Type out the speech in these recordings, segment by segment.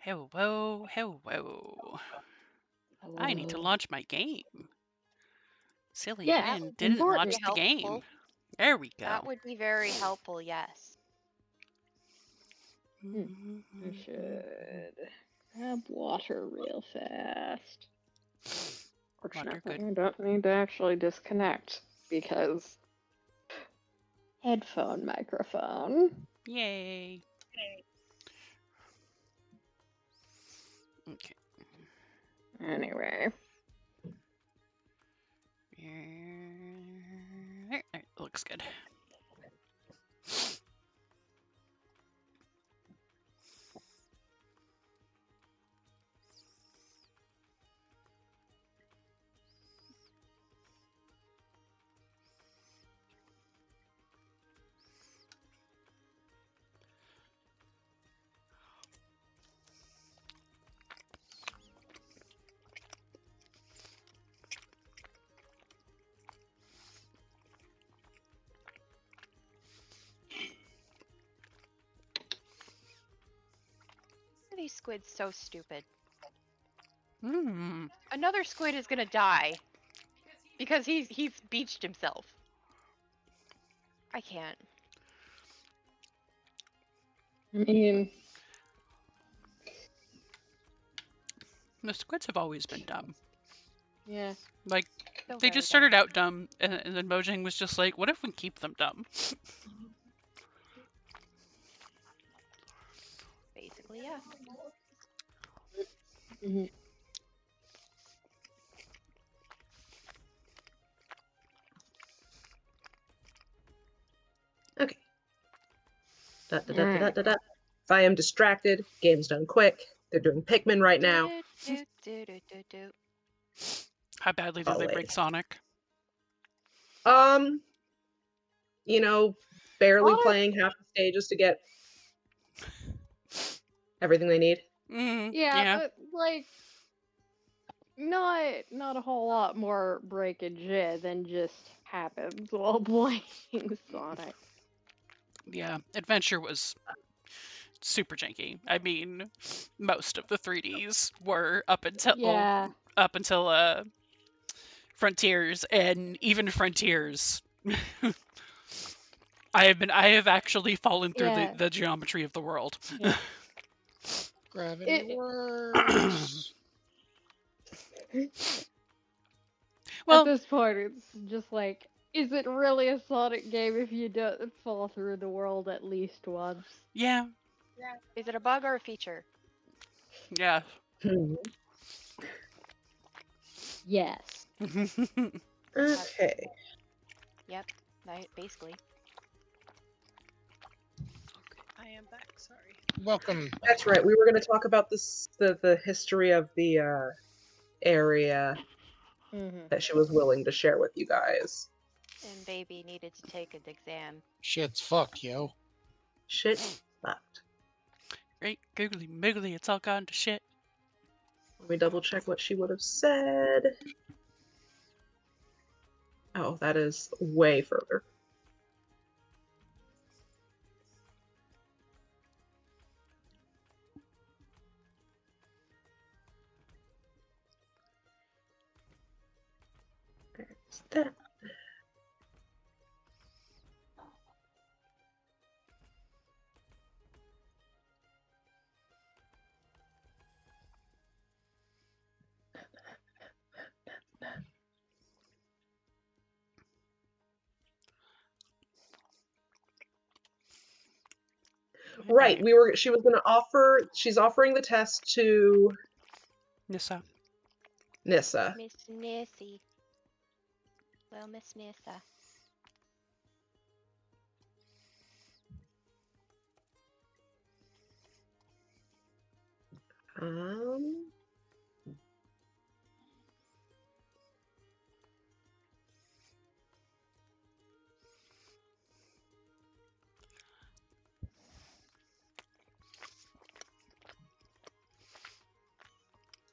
Hello, hello. I need to launch my game. Silly Yes, Rin didn't important. launch the game. There we go. That would be very helpful, yes. I should grab water real fast. Fortunately, I don't need to actually disconnect because headphone microphone. Yay. Okay. Anyway. It looks good. City squid's so stupid. Mm. Another squid is gonna die because he's beached himself. I can't. I mean, The squids have always been dumb. yeah. Like, So they very just started dumb. out dumb, and then Mojang was just like, what if we keep them dumb? Basically, yeah. Mhm. Okay. If I am distracted, game's done quick. They're doing Pikmin right now. How badly did they break Always. Sonic? You know, barely playing half the stages to get everything they need. Yeah, but like not a whole lot more breakage than just happens while playing Sonic. Yeah, Adventure was super janky. I mean, most of the 3Ds were up until Frontiers, and even Frontiers. I have actually fallen through Yeah. the geometry of the world. Yeah. Gravity It- works. Well, At this point, it's just like, is it really a Sonic game if you don't fall through the world at least once? yeah, Is it a bug or a feature? yeah. Yes. Okay. Yep. Basically. I am back. Sorry. Welcome. That's right. We were going to talk about the history of the area Mm-hmm. that she was willing to share with you guys. And baby needed to take an exam. Shit's fucked, yo. Shit fucked. Great googly moogly, it's all gone to shit. Let me double check what she would have said. Oh, that is way further. There's that. Right, she was gonna offer, she's offering the test to Nissa. Nissa. Miss Nissy. Well, Miss Nissa. Um,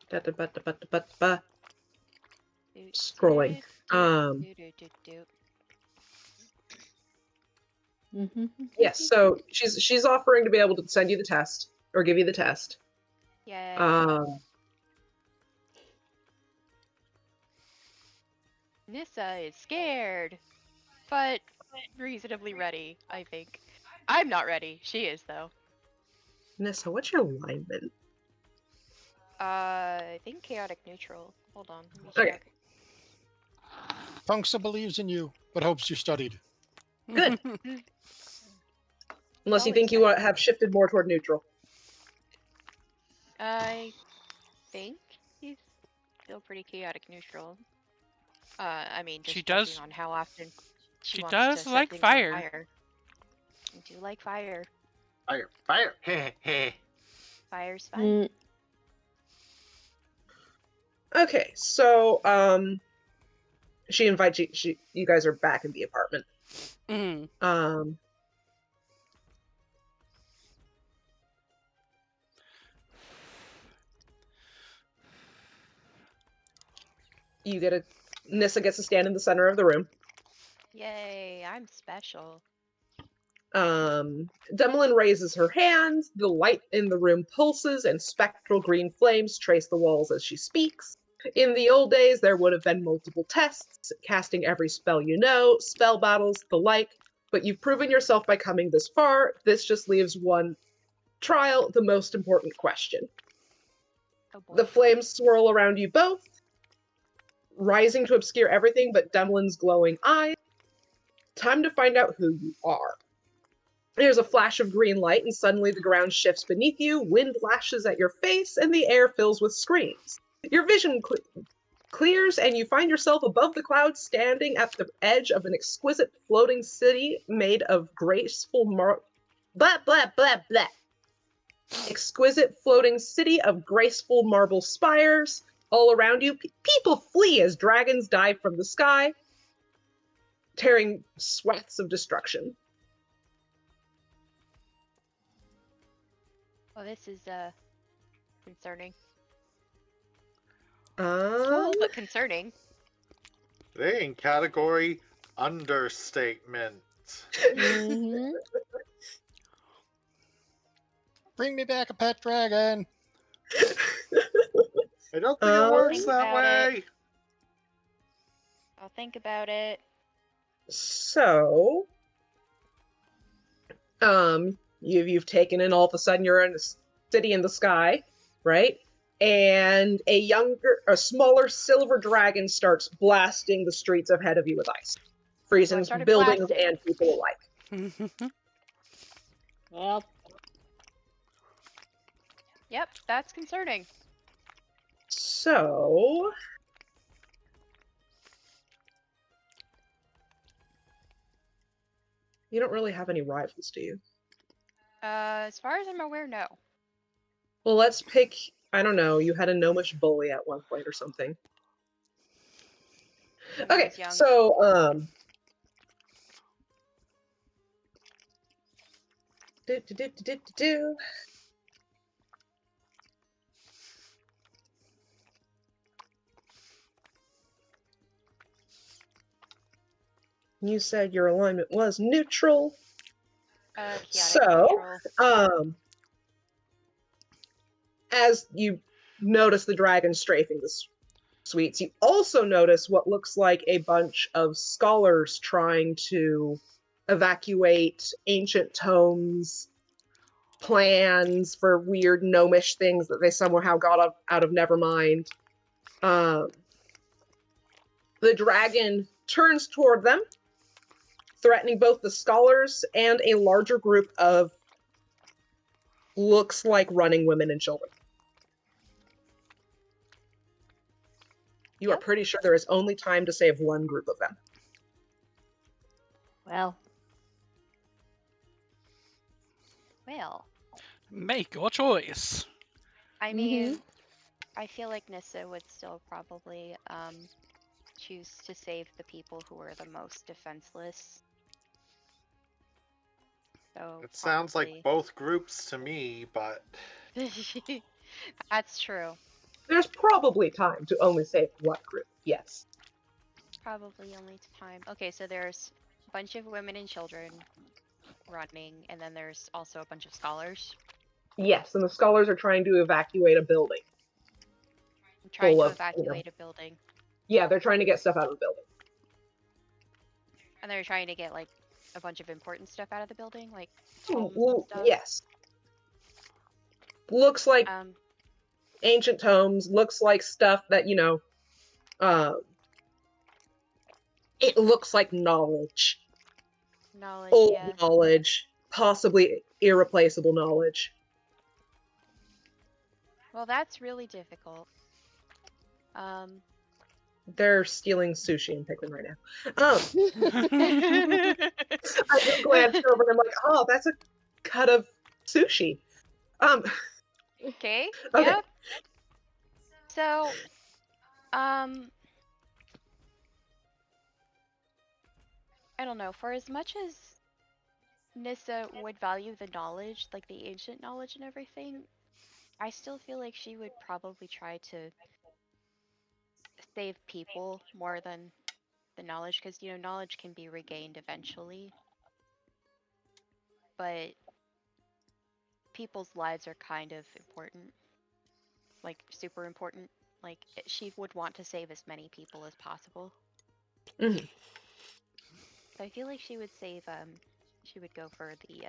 da, da, ba, da, ba, da, ba, ba. Scrolling. Mm-hmm. Yes, so she's offering to be able to send you the test or give you the test. Yeah. Nissa is scared, but reasonably ready, I think. I'm not ready. She is, though. Nissa, what's your alignment? I think chaotic neutral. Hold on. Let me Okay. check. Punksa believes in you, but hopes you studied. Good. Unless you Always think you have shifted more toward neutral. I think he's still pretty chaotic neutral. I mean, just She judging does- on how often she wants does to set like things on fire. fire. I do like fire. Fire, fire, heh heh. Fire's fun. Okay, so she invites you. You guys are back in the apartment. Mm. Nissa gets to stand in the center of the room. Yay, I'm special. Demolin raises her hand. The light in the room pulses, and spectral green flames trace the walls as she speaks. In the old days, there would have been multiple tests, casting every spell you know, spell battles, the like, but you've proven yourself by coming this far. This just leaves one trial, the most important question. Oh boy. The flames swirl around you both, rising to obscure everything but Demolin's glowing eyes. Time to find out who you are. There's a flash of green light, and suddenly the ground shifts beneath you, wind lashes at your face, and the air fills with screams. Your vision clears, and you find yourself above the clouds, standing at the edge of an exquisite floating city made of graceful blah, blah, blah, blah. Exquisite floating city of graceful marble spires. All around you, people flee as dragons dive from the sky, tearing swaths of destruction. Well, this is concerning. Um, But concerning. They in category understatement. Mm-hmm. Bring me back a pet dragon. I don't think it works Think that about way. I'll think about it. So, you've taken in, all of a sudden you're in a city in the sky, right? And a smaller silver dragon starts blasting the streets ahead of you with ice, freezing started buildings blasting. and people alike. Well, Yep, that's concerning. So, you don't really have any rivals, do you? As far as I'm aware, no. Well, let's pick, I don't know, you had a gnomish bully at one point or something. When I Okay, was young. so, do. You said your alignment was neutral. Chaotic So, neutral. as you notice the dragon strafing the suites, you also notice what looks like a bunch of scholars trying to evacuate ancient tomes, plans for weird gnomish things that they somehow got out of Nevermind. The dragon turns toward them, threatening both the scholars and a larger group of looks like running women and children. You are pretty sure there is only time to save one group of them. well, Well, Make your choice. I mean, I feel like Nissa would still probably choose to save the people who are the most defenseless. So It sounds like both groups to me, but That's true. There's probably time to only save one group, yes. Probably only time. Okay, so there's a bunch of women and children running, and then there's also a bunch of scholars. Yes, and the scholars are trying to evacuate a building. Trying Full to of, evacuate a building. Yeah, they're trying to get stuff out of the building. And they're trying to get, like, a bunch of important stuff out of the building, like Well, tomes and stuff. yes. Looks like ancient tomes, looks like stuff that, it looks like knowledge. Old knowledge, possibly irreplaceable knowledge. Well, that's really difficult. They're stealing sushi and pickling right now. I just glanced over and I'm like, oh, that's a cut of sushi. Okay. Okay. Yep. So, I don't know. For as much as Nissa would value the knowledge, like the ancient knowledge and everything, I still feel like she would probably try to save people more than the knowledge, because, you know, knowledge can be regained eventually. But people's lives are kind of important. Like, super important. Like, she would want to save as many people as possible. Mhm. So I feel like she would save, she would go for the,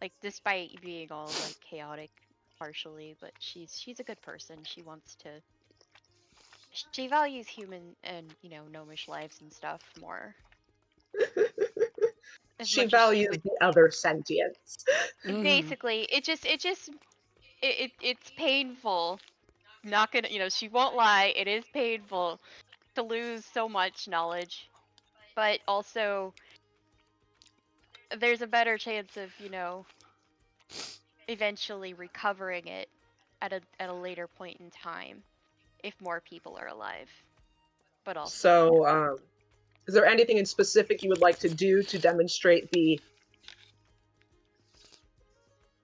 like, despite being all, like, chaotic partially, but she's a good person. She wants to, she values human and, you know, gnomish lives and stuff more. She values the other sentience. Basically, it's painful. Not gonna, you know, she won't lie. It is painful to lose so much knowledge, but also there's a better chance of, you know, eventually recovering it at a later point in time if more people are alive. But also, So, is there anything in specific you would like to do to demonstrate the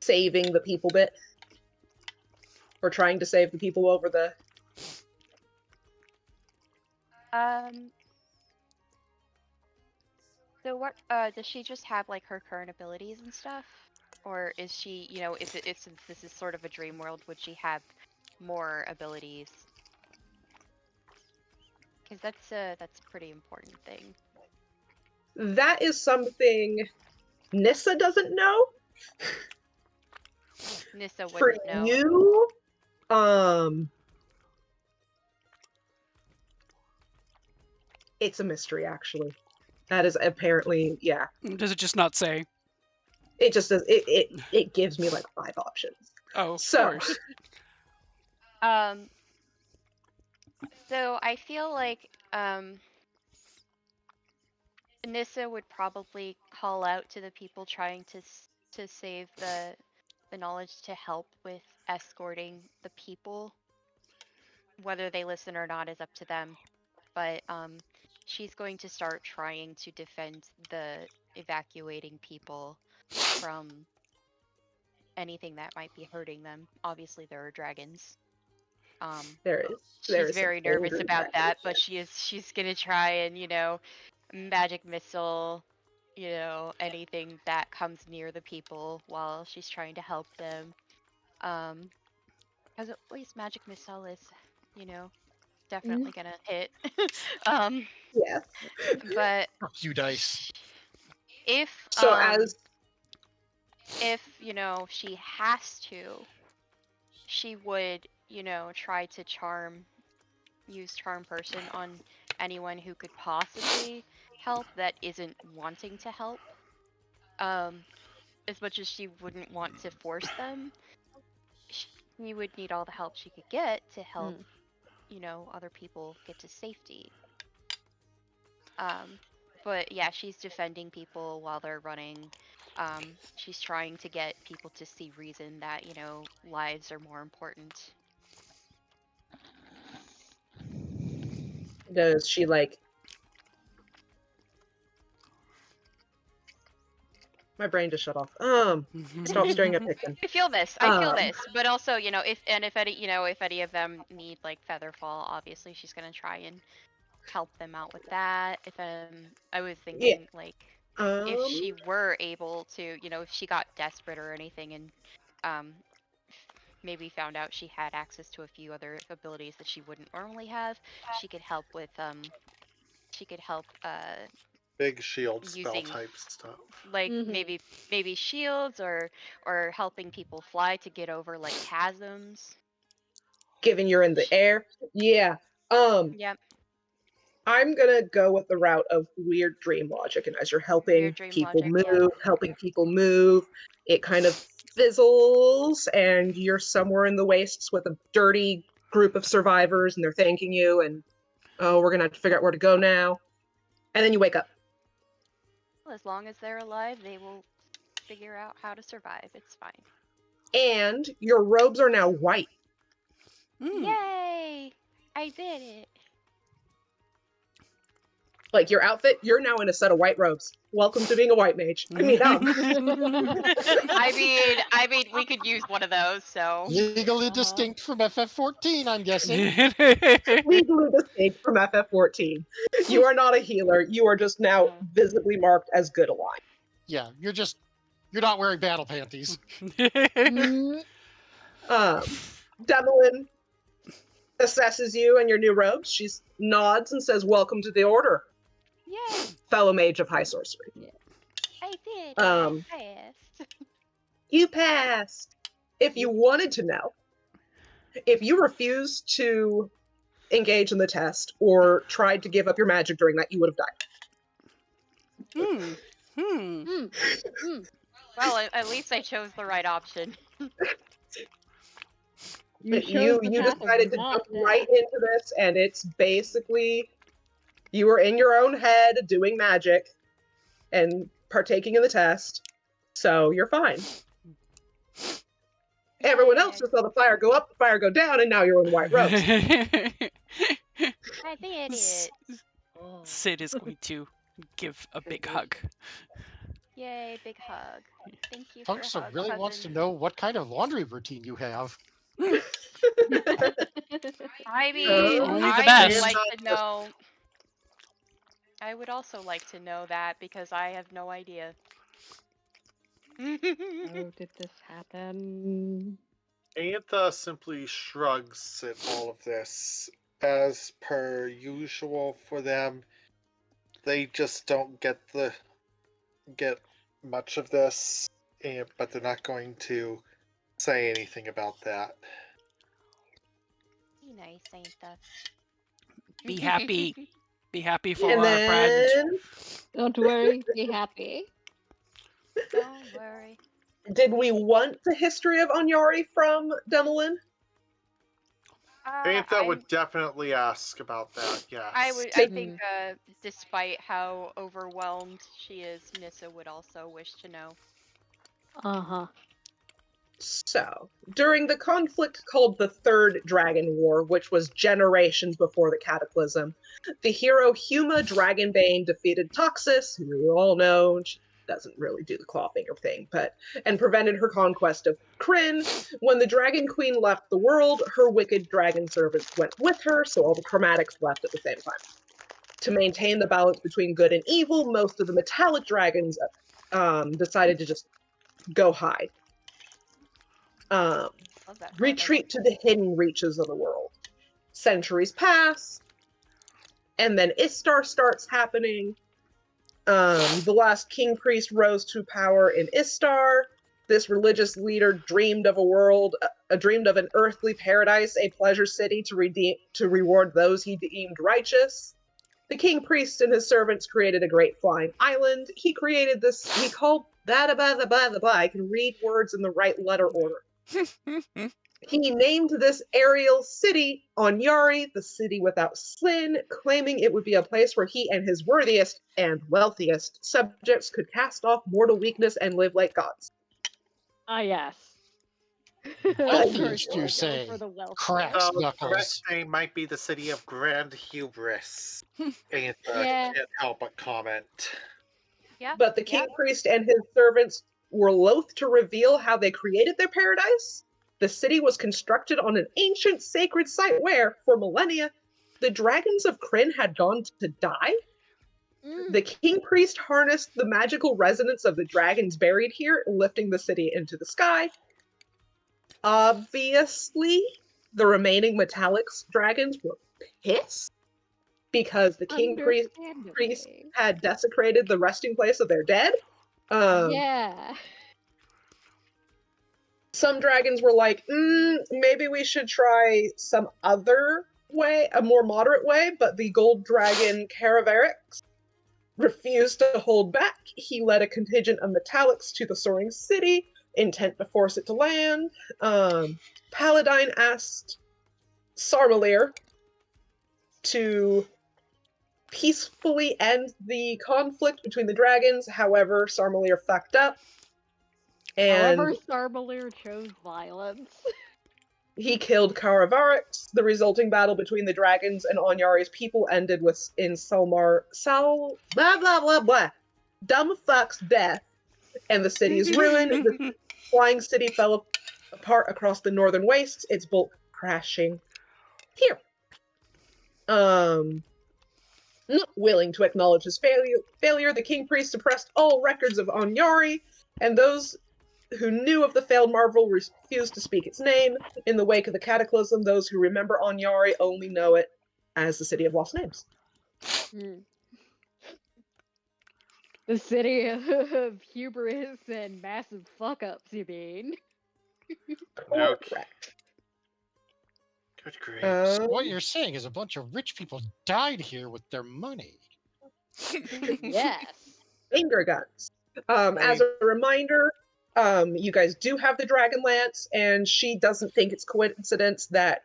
saving the people bit? Or trying to save the people over the... So what, does she just have, like, her current abilities and stuff? Or is she, you know, since this is sort of a dream world, would she have more abilities? Because that's a pretty important thing. That is something Nissa doesn't know. Nissa For wouldn't know. you, it's a mystery, actually. That is apparently, yeah. Does it just not say? It just does. It gives me like 5 options. Oh, of So, course. So I feel like Nissa would probably call out to the people trying to save the knowledge to help with escorting the people. Whether they listen or not is up to them. But she's going to start trying to defend the evacuating people from anything that might be hurting them. Obviously, there are dragons. there is. She's very nervous about that, but she's gonna try and, you know, magic missile, you know, anything that comes near the people while she's trying to help them. As at least magic missile is, you know, definitely gonna hit. Yes. But You dice. if So as if, you know, she has to, she would, you know, try to use charm person on anyone who could possibly help that isn't wanting to help. As much as she wouldn't want to force them, she would need all the help she could get to help, you know, other people get to safety. But yeah, she's defending people while they're running. She's trying to get people to see reason that, you know, lives are more important. does she like? My brain just shut off. Stop staring at Pickton. I feel this. I feel this. But also, you know, if any of them need like Featherfall, obviously she's gonna try and help them out with that. If I was thinking like if she were able to, you know, if she got desperate or anything and maybe found out she had access to a few other abilities that she wouldn't normally have, she could help with Big shield spell using type stuff. like maybe shields or helping people fly to get over like chasms. Given you're in the air, yeah. Yep. I'm gonna go with the route of weird dream logic, and as you're helping people move, it kind of fizzles, and you're somewhere in the wastes with a dirty group of survivors, and they're thanking you, and oh, we're gonna have to figure out where to go now, and then you wake up. Well, as long as they're alive, they will figure out how to survive. It's fine. And your robes are now white. Yay! I did it. Like your outfit, you're now in a set of white robes. Welcome to being a white mage. I mean, I mean, we could use one of those. So Legally distinct from FF14, I'm guessing. legally distinct from FF14. You are not a healer. You are just now visibly marked as good aligned. Yeah, you're not wearing battle panties. Devlin assesses you and your new robes. She nods and says, "Welcome to the order, yay! fellow mage of high sorcery." I did. I passed. You passed. If you wanted to know, if you refused to engage in the test or tried to give up your magic during that, you would have died. Well, at least I chose the right option. You decided to jump right into this, and it's basically you were in your own head doing magic and partaking in the test, so you're fine. Everyone else just saw the fire go up, the fire go down, and now you're in white robes. I did it. Sid is going to give a big hug. Yay, big hug. Thank you. Funkster really wants to know what kind of laundry routine you have. I mean, Only the I best. would like to know. I would also like to know that because I have no idea. How did this happen? Aantha simply shrugs at all of this as per usual for them, they just don't get much of this, but they're not going to say anything about that. Be nice, ain't that? Be happy. Be happy for And our friend. then, Don't worry, be happy. Don't worry. did we want the history of Onyari from Demelin? Antha would definitely ask about that, yes. I think, despite how overwhelmed she is, Nissa would also wish to know. Uh-huh. So, during the conflict called the Third Dragon War, which was generations before the Cataclysm, the hero Huma Dragonbane defeated Toxis, who you all know, she doesn't really do the claw finger thing, and prevented her conquest of Kryn. When the Dragon Queen left the world, her wicked dragon servants went with her, so all the chromatics left at the same time. To maintain the balance between good and evil, most of the metallic dragons decided to just go hide. Retreat to the hidden reaches of the world. Centuries pass, and then Istar starts happening. The last king priest rose to power in Istar. This religious leader dreamed of dreamed of an earthly paradise, a pleasure city to reward those he deemed righteous. The king priest and his servants created a great flying island. He created this. He called that I can read words in the right letter order. He named this aerial city Onyari, the city without sin, claiming it would be a place where he and his worthiest and wealthiest subjects could cast off mortal weakness and live like gods. Ah, yes. Wealthiest, you say? For the wealth. Cracks So the knuckles. correct name might be the city of Grand Hubris. Antha Yeah. can't help but comment. Yeah. But the king priest and his servants were loath to reveal how they created their paradise. The city was constructed on an ancient sacred site where, for millennia, the dragons of Kryn had gone to die. The king priest harnessed the magical resonance of the dragons buried here, lifting the city into the sky. Obviously, the remaining metallic dragons were pissed because the king priest had desecrated the resting place of their dead. Yeah. Some dragons were like, maybe we should try some other way, a more moderate way, but the gold dragon Caravarix refused to hold back. He led a contingent of metallics to the soaring city, intent to force it to land. Paladine asked Sarmalir to peacefully end the conflict between the dragons. However, Sarmalir fucked up. And however, Sarmalir chose violence. He killed Caravarix. The resulting battle between the dragons and Onyari's people ended in blah blah blah blah. Dumb fuck's death, and the city is ruined. The flying city fell apart across the northern wastes, its bulk crashing here. Not willing to acknowledge his failure, the king priest suppressed all records of Onyari, and those who knew of the failed marvel refused to speak its name. In the wake of the cataclysm, those who remember Onyari only know it as the City of Lost Names. The city of hubris and massive fuck-ups, you mean? Correct. Good grief. So what you're saying is a bunch of rich people died here with their money. Yes. Finger guns. As a reminder, you guys do have the Dragonlance, and she doesn't think it's coincidence that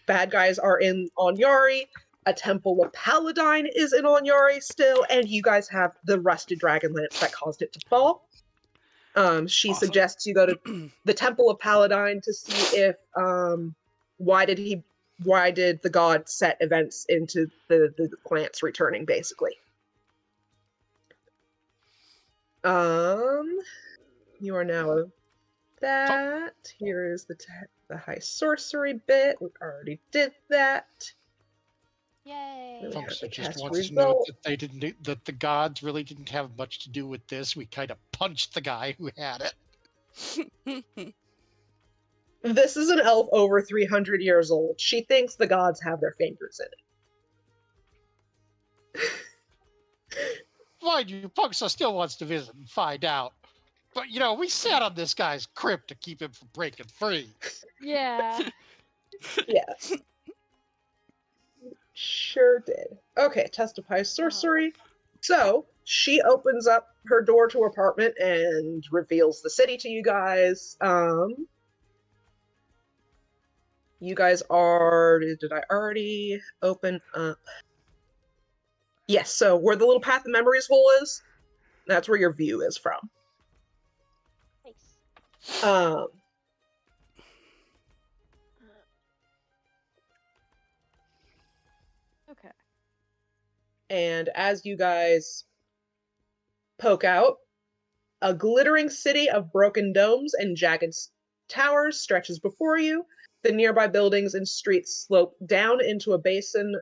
bad guys are in Onyari. A temple of Paladine is in Onyari still, and you guys have the rusted Dragonlance that caused it to fall. She suggests you go to the Temple of Paladine to see if why did the god set events into the plants returning, basically. You are now that. Here is the high sorcery bit. We already did that. Yay! Folks that just Test wants to know result. that the gods really didn't have much to do with this. We kind of punched the guy who had it. This is an elf over 300 years old. She thinks the gods have their fingers in it. Mind you, Punksa still wants to visit and find out. But, you know, we sat on this guy's crypt to keep him from breaking free. Yeah. Yes. Sure did. Okay, testify sorcery. So, she opens up her door to her apartment and reveals the city to you guys. You guys are... Did I already open up? Yes, so where the little Path of Memories hole is, that's where your view is from. Nice. Okay. And as you guys poke out, a glittering city of broken domes and jagged towers stretches before you. The nearby buildings and streets slope down into a basin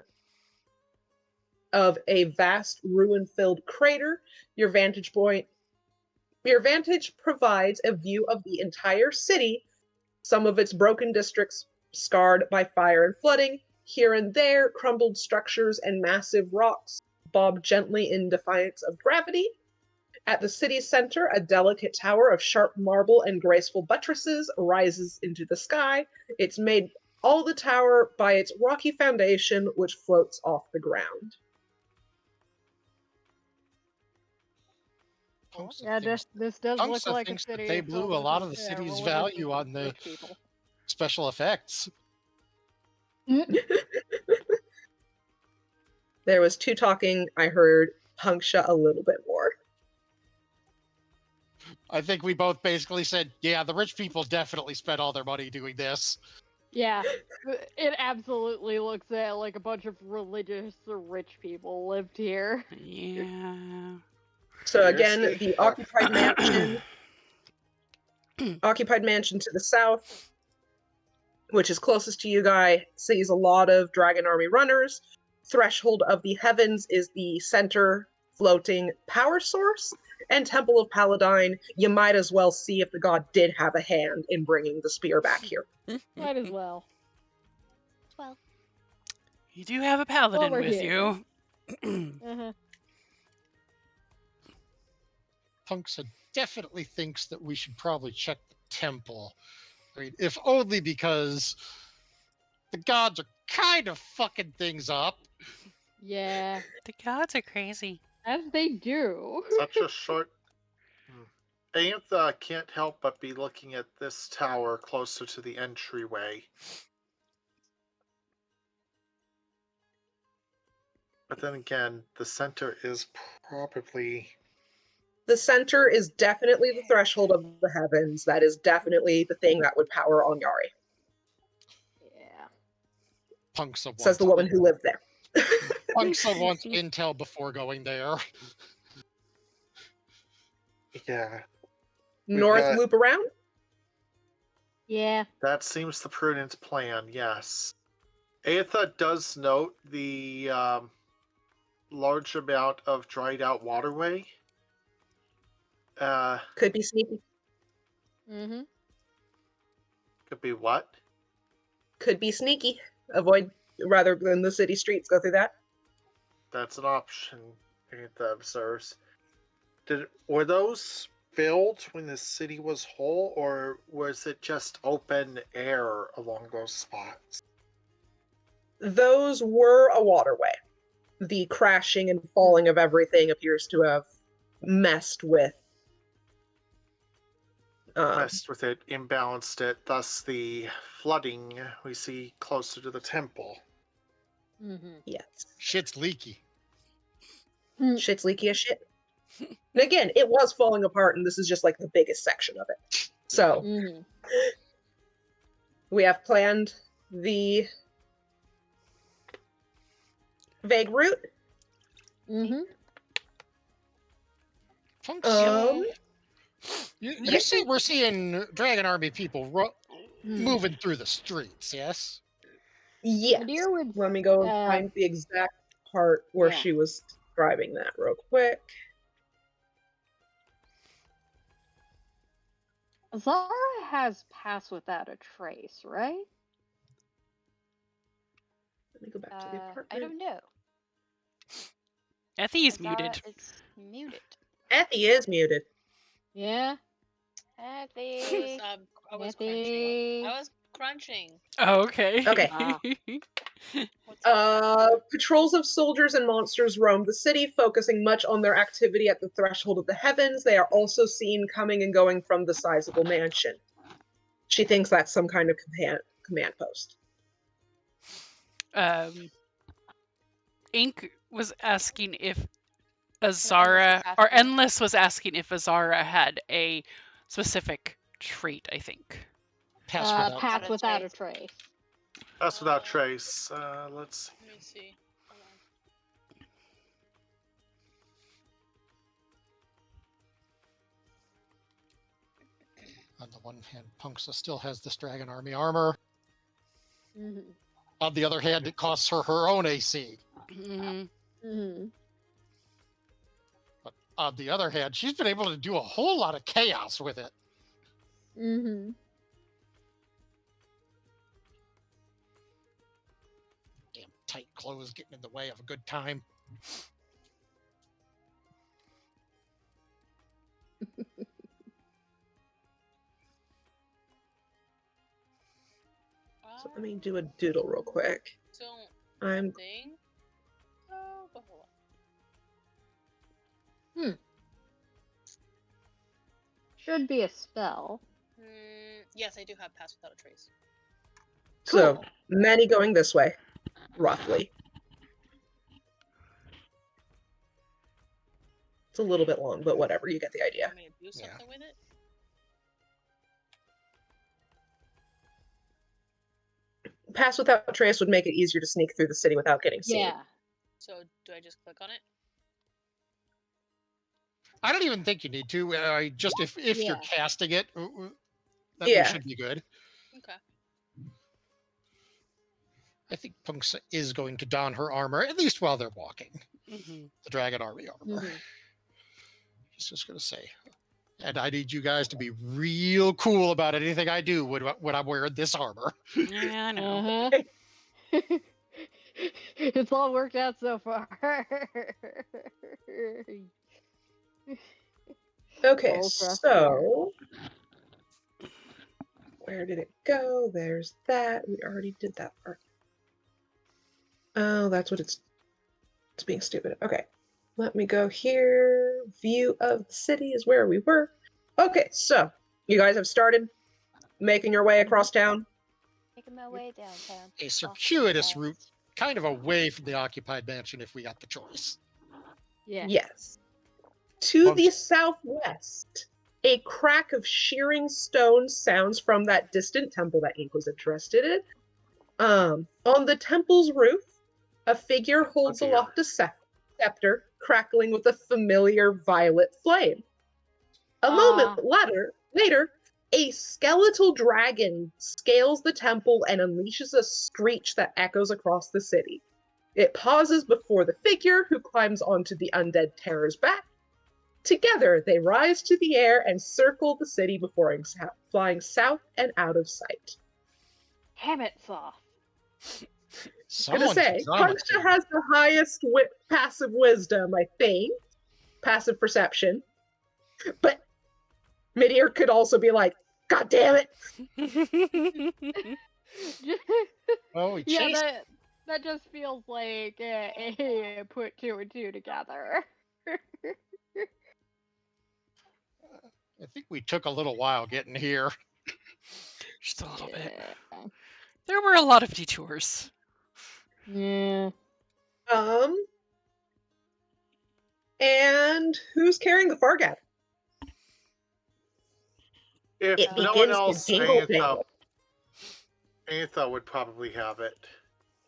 of a vast ruin-filled crater. Your vantage provides a view of the entire city, some of its broken districts scarred by fire and flooding. Here and there, crumbled structures and massive rocks bob gently in defiance of gravity. At the city's center, a delicate tower of sharp marble and graceful buttresses rises into the sky. It's made all the tower by its rocky foundation, which floats off the ground. Yeah, this does look Punksa like a thinks that city. they filled blew a with lot of the yeah, city's well, value on the rich people. special effects. There was two talking. I heard Punksha a little bit more. I think we both basically said, yeah, the rich people definitely spent all their money doing this. Yeah, it absolutely looks like a bunch of religious rich people lived here. Yeah. So again, Seriously? the occupied mansion to the south, which is closest to you guys, sees a lot of Dragon Army runners. Threshold of the Heavens is the center floating power source. And Temple of Paladine, you might as well see if the god did have a hand in bringing the spear back here. Might as well. Well, You do have a paladin we're with here. you. Uh-huh. Punksa definitely thinks that we should probably check the temple. I mean, if only because the gods are kind of fucking things up. Yeah, The gods are crazy. as they do. Such a short. Aantha can't help but be looking at this tower closer to the entryway. But then again, the center is probably. The center is definitely the threshold of the heavens. That is definitely the thing that would power Onyari, Yeah. Punksa wants says the woman who lived there. Punksa wants intel before going there. Yeah, North got- loop around? Yeah. that seems the prudent plan, yes. Aantha does note the large amount of dried out waterway. Could be sneaky. Mm-hmm. Could be what? Could be sneaky. Avoid, rather than the city streets, go through that. That's an option, Aantha observes. Were those filled when the city was whole, or was it just open air along those spots? Those were a waterway. The crashing and falling of everything appears to have messed with Messed with it, imbalanced it, thus the flooding we see closer to the temple. Mm-hmm. yes. Shit's leaky. Shit's leaky as shit. And again, it was falling apart, and this is just like the biggest section of it. So, Mm-hmm. we have planned the vague route. Mm-hmm. Punksa, Um, you see, we're seeing Dragon Army people moving through the streets, yes? yes. Dear would Let me go uh, find the exact part where yeah. she was describing that real quick. Zara has pass without a trace, right? Let me go back to the apartment. I don't know. Effie is Azara muted. is muted. Effie is muted. Yeah. Effie. I was Effie. crunching. I was crunching. Oh, okay. Okay. Ah. What's up? Patrols of soldiers and monsters roam the city, focusing much on their activity at the threshold of the heavens. They are also seen coming and going from the sizable mansion. She thinks that's some kind of command post. Ink was asking if Endless Azara, is or asking. Endless was asking if Azara had a specific trait, I think. Pass without. Pass without a trace. trace. That's without trace. Let's. Let me see. Hold on. On the one hand, Punksa still has this Dragon Army armor. Mm-hmm. On the other hand, it costs her her own AC. Mhm. Mm-hmm. But on the other hand, she's been able to do a whole lot of chaos with it. Mm-hmm. Damn tight clothes getting in the way of a good time. So let me do a doodle real quick. Don't I'm thing. Oh, but hold on. Should be a spell. Yes, I do have pass without a trace. so Cool. many going this way, roughly. It's a little bit long, but whatever. You get the idea. Want me to do something with it? Pass without trace would make it easier to sneak through the city without getting seen. Yeah. So do I just click on it? I don't even think you need to. Just if you're Yeah. casting it, that Yeah. should be good. Okay. I think Punksa is going to don her armor, at least while they're walking. Mhm. The Dragon Army armor. Mhm. He's just going to say. And I need you guys to be real cool about anything I do when I'm wearing this armor. Yeah, I know. Uh-huh. It's all worked out so far. Okay, Full thrust so where did it go? There's that. We already did that part. Oh, that's what it's being stupid. Okay, let me go here. View of the city is where we were. Okay, so you guys have started making your way across town. Making my way downtown. A Walking circuitous fast. route, kind of away from the occupied mansion if we got the choice. Yeah. Yes. To Well, the southwest, a crack of shearing stone sounds from that distant temple that Ink was interested in. On the temple's roof, a figure holds Oh, dear. aloft a scepter, crackling with a familiar violet flame. A moment later, a skeletal dragon scales the temple and unleashes a screech that echoes across the city. It pauses before the figure, who climbs onto the undead terror's back. Together, they rise to the air and circle the city before flying south and out of sight. Damn it, Soft. I'm gonna say, Punksha has the highest passive wisdom, I think. Passive perception. But Midir could also be like, God damn it! Oh, he Yeah, chased. that just feels like put two and two together. I think we took a little while getting here. Just a little bit. Yeah. There were a lot of detours. Yeah. And who's carrying the Fargap? If It no one begins else, to jingle jangle. Antha would probably have it.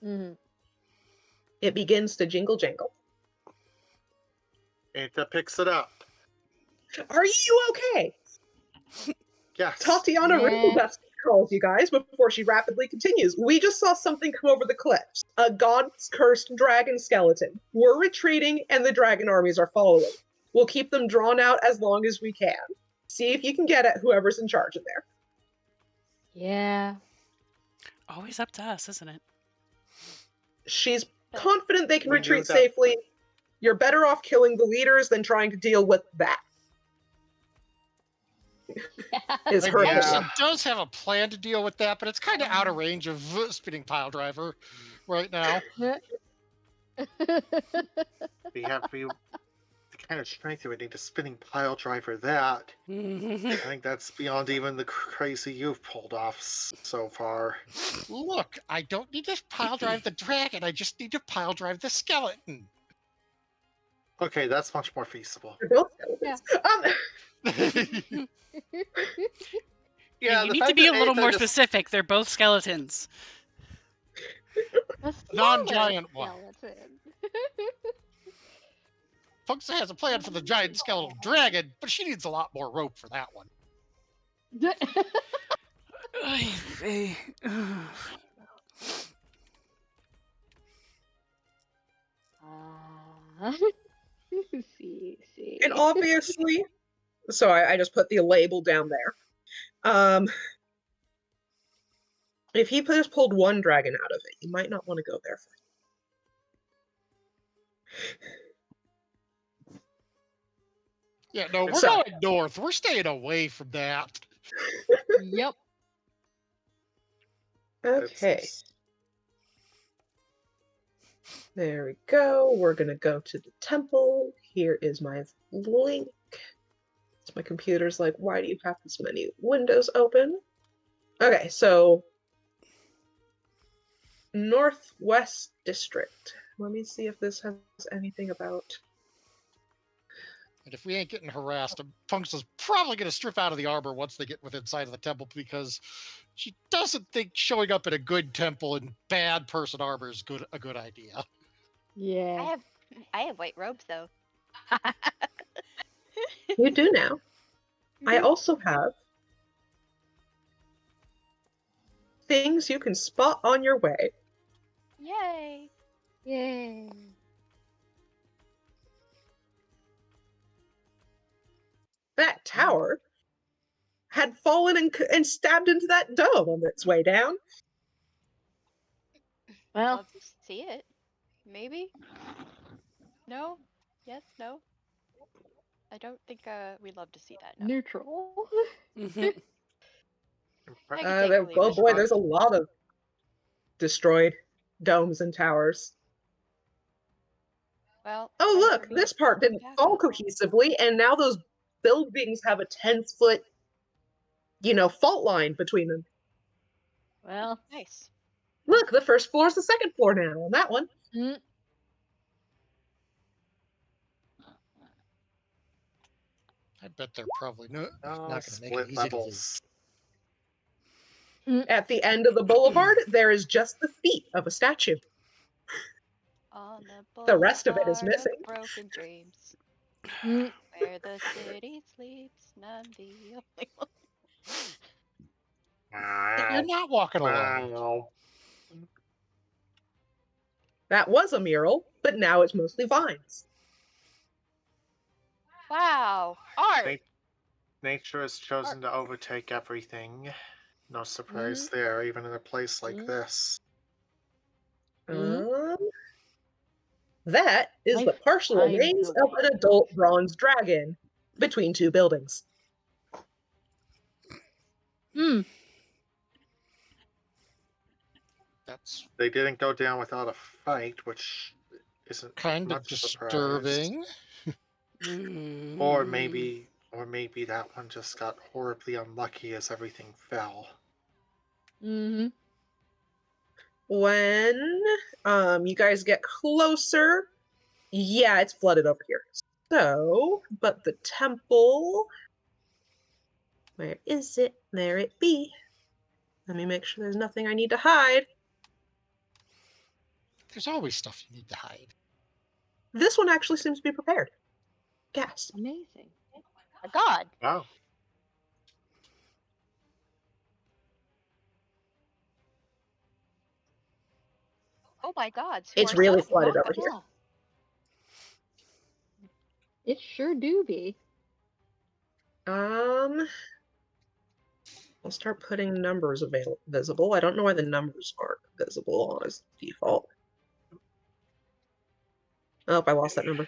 Mm-hmm. It begins to jingle jangle. Antha picks it up. Are you okay? Yes. Tatiana Rainbowdust calls you guys before she rapidly continues. We just saw something come over the cliffs. A god's cursed dragon skeleton. We're retreating and the dragon armies are following. We'll keep them drawn out as long as we can. See if you can get at whoever's in charge of there. Yeah. Always up to us, isn't it? She's But confident they can We knew retreat that- safely. You're better off killing the leaders than trying to deal with that. Is Like, her Yeah. opinion. Punxsutawn does have a plan to deal with that, but it's kind of out of range of spinning pile driver right now. We have the kind of strength you would need to spinning pile driver that. I think that's beyond even the crazy you've pulled off so far. Look, I don't need to pile drive the dragon. I just need to pile drive the skeleton. Okay, that's much more feasible. They're both skeletons. Yeah, you the need to fact be a that little Aether more just- specific. They're both skeletons. A Non-giant smaller one. skeleton. Punksa has a plan for the giant skeletal dragon, but she needs a lot more rope for that one. See. And obviously, so I just put the label down there. If he just pulled one dragon out of it, you might not want to go there first. Yeah, no, we're So- going north. We're staying away from that. Yep. Okay, there we go. We're gonna go to the temple. Here is my link. So my computer's like, why do you have this many windows open? Okay, so Northwest District. Let me see if this has anything about. And if we ain't getting harassed, Punksa's probably going to strip out of the armor once they get within sight of the temple because she doesn't think showing up in a good temple in bad person armor is a good idea. Yeah. I have white robes though. You do now. I also have things you can spot on your way. Yay! Yay. That tower had fallen and stabbed into that dome on its way down. Well, Love to see it. Maybe? No? Yes? No? I don't think we'd love to see that. No. neutral. Mhm. I can take or leave Oh it. boy, there's a lot of destroyed domes and towers. Well. Oh I look, believe this part didn't Yeah. fall cohesively, and now those buildings have a 10-foot, fault line between them. Well, Nice. Look, the first floor is the second floor now on that one. mm, I bet they're probably not Oh, going to make it split easy to do. levels. At the end of the boulevard, there is just the feet of a statue. On The rest of it is boulevard missing. Broken dreams, mm, where the city sleeps, and I'm the only one. You're not walking alone. Wow. That was a mural, but now it's mostly vines. Wow, art. Thank- Nature has chosen to overtake everything. No surprise there, even in a place like Mhm. this. That is the Life partial finds remains a of an adult bronze dragon between two buildings. mm. That's They didn't go down without a fight, which isn't kind of much surprise. disturbing. Or maybe that one just got horribly unlucky as everything fell. Mm-hmm. When you guys get closer, yeah, it's flooded over here. So, but the temple, where is it? There it be. Let me make sure there's nothing I need to hide. There's always stuff you need to hide. This one actually seems to be prepared. Gas. Amazing. My God. Wow. Oh my God. It's Suar's really up. flooded over here. Yeah. It sure do be. I'll start putting numbers visible. I don't know why the numbers aren't visible as default. Oh, I lost that number.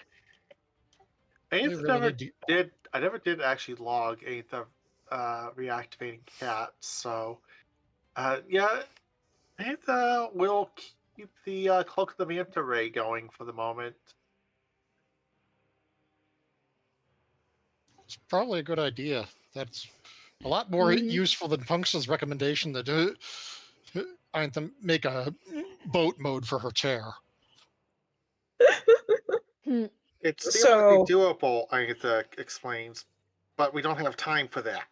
I We really need to. never did actually log any of the reactivating cats, so yeah, we'll keep the Cloak of the Manta Ray going for the moment. It's probably a good idea. That's a lot more useful than Punx's recommendation that I have to make a boat mode for her chair. It's So- theoretically doable, Agatha explains, but we don't have time for that.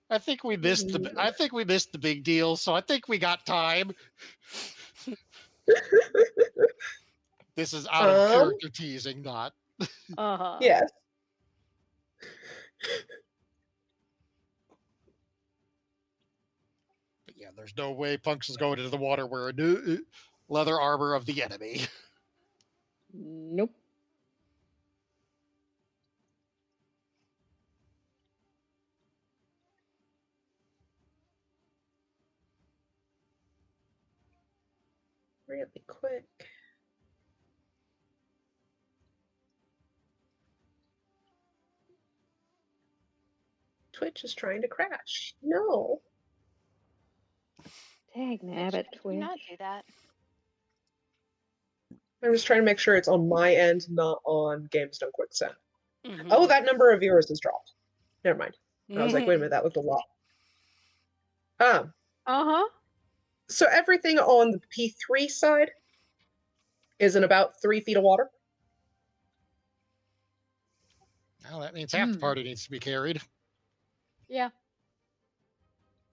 I think we missed the big deal, so I think we got time. This is out of character teasing, not. Yes. But yeah, there's no way Punx is going into the water wearing leather armor of the enemy. Nope. Really quick. Twitch is trying to crash. No. Dang nabbit, Do Twitch. not do that. I'm just trying to make sure it's on my end, not on Games Done Quick Send. Mhm. Oh, that number of viewers has dropped. Never mind. I was like, wait a minute, that looked a lot. So everything on the P3 side is in about 3 feet of water. Well, that means half the party needs to be carried. Yeah.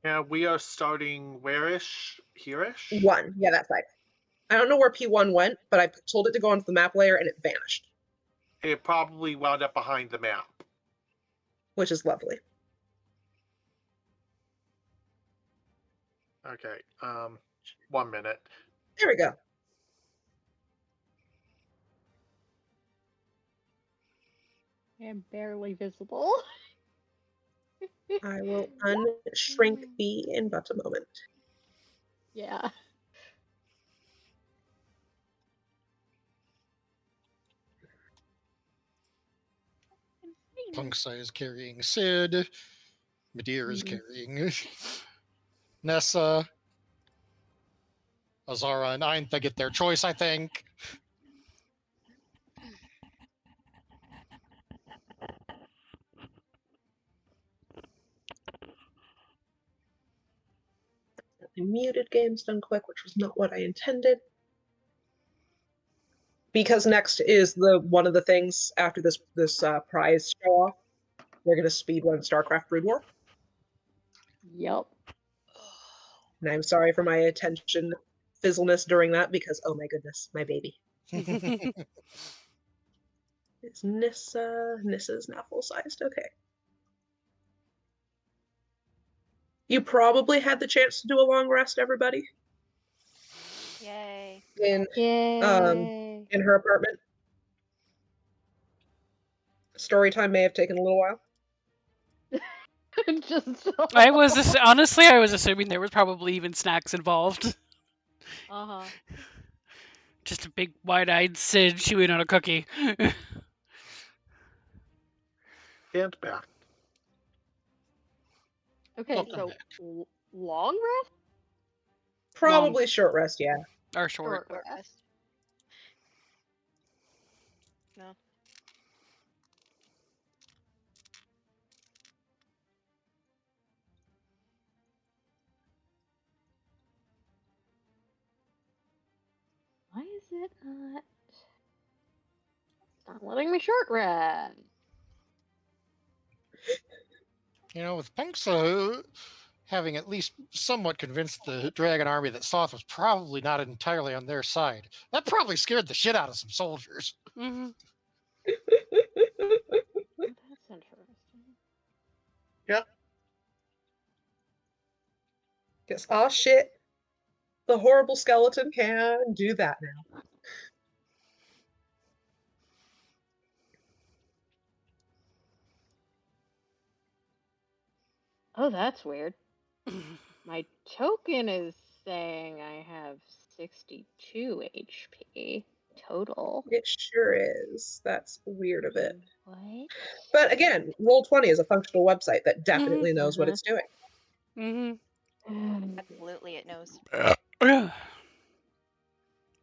Yeah, we are starting where-ish? Here-ish? 1. Yeah, that side. I don't know where P1 went, but I told it to go onto the map layer and it vanished, It probably wound up behind the map. which is lovely. Okay, 1 minute. There we go. And barely visible. I will unshrink thee in but a moment. Yeah. Punxa is carrying Sid. Madeir is carrying Nessa. Azara and Ainta get their choice, I think. I muted Games Done Quick, which was not what I intended. Because next is one of the things after this prize show off. We're gonna speedrun StarCraft Brood War. Yep. And I'm sorry for my attention fizzleness during that because oh my goodness, my baby. Is Nissa? Nissa's now full sized. Okay. You probably had the chance to do a long rest, everybody, Yay. in Yay. in her apartment. Story time may have taken a little while. Just I was honestly, I was assuming there was probably even snacks involved. Just a big wide-eyed Sid chewing on a cookie. And back. Okay, Welcome so back. long rest? Probably short rest, yeah. Or short. Short rest. No. Why is it not? It's not letting me short rest. You know, with Punxa having at least somewhat convinced the Dragon Army that Soth was probably not entirely on their side, that probably scared the shit out of some soldiers. Mm-hmm. That's interesting. Yep. Guess, oh shit. The horrible skeleton can do that now. Oh, that's weird. My token is saying I have 62 HP total. It sure is. That's weird of it. What? But again, Roll20 is a functional website that definitely knows what Mhm. it's doing. Mm-hmm. Absolutely, it knows.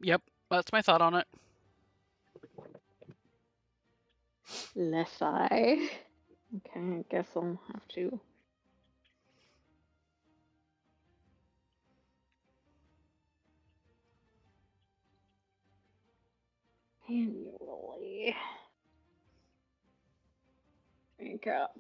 Yep, that's my thought on it. Less I. Okay, I guess I'll have to. Manually. Drink up.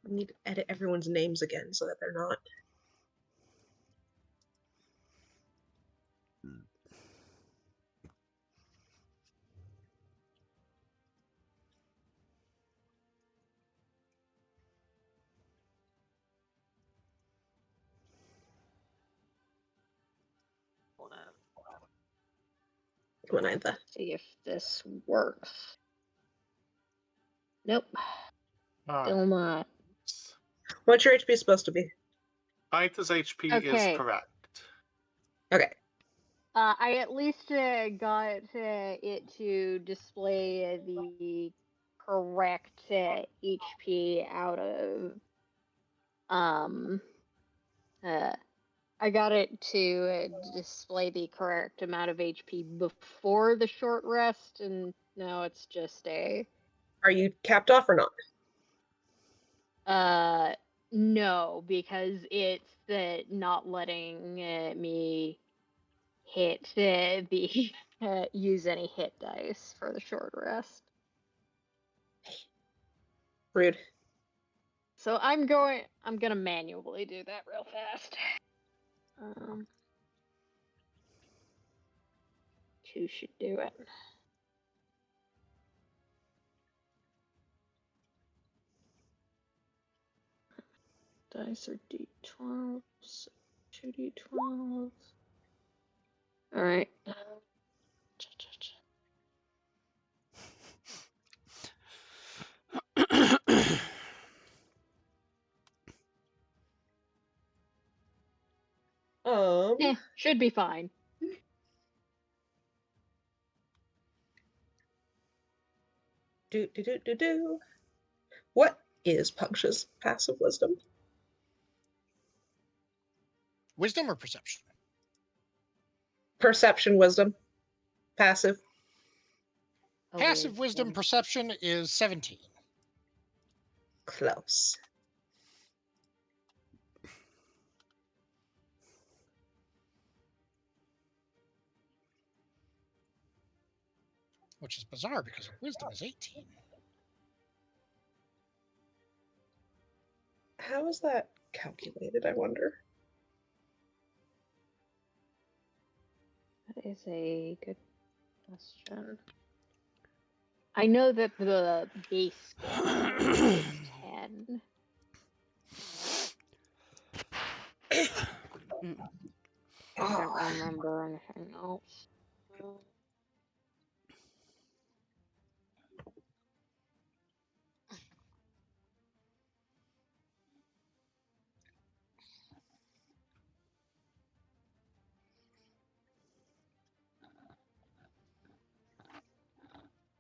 I need to edit everyone's names again so that they're not. Come on, either. See if this works. Nope, Ah, still not. What's your HP supposed to be? Aita's HP is Okay. correct. Okay. I at least got it to display the correct HP out of I got it to display the correct amount of HP before the short rest, and now it's just a Are you capped off or not? no, because it's not letting me hit the use any hit dice for the short rest. Rude. So I'm gonna manually do that real fast. 2 should do it. Dice are D12, so 2D12. All right. Should be fine. Do. What is Puncture's passive wisdom? Wisdom or perception? Perception wisdom. Passive. Passive wisdom perception is 17. Close. Which is bizarre because wisdom is 18. How is that calculated, I wonder? That is a good question. I know that the base skill is 10. I don't remember anything else.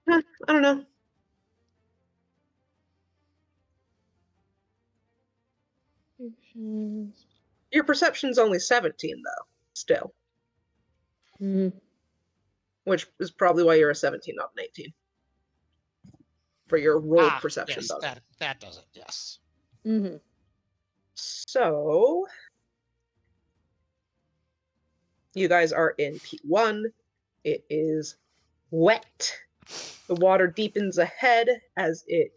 I don't know. Your perception's only 17, though, still. Which is probably why you're a 17, not an 18. For your rolled perception, yes, though. that does it, yes. So, you guys are in P1. It is wet. The water deepens ahead as it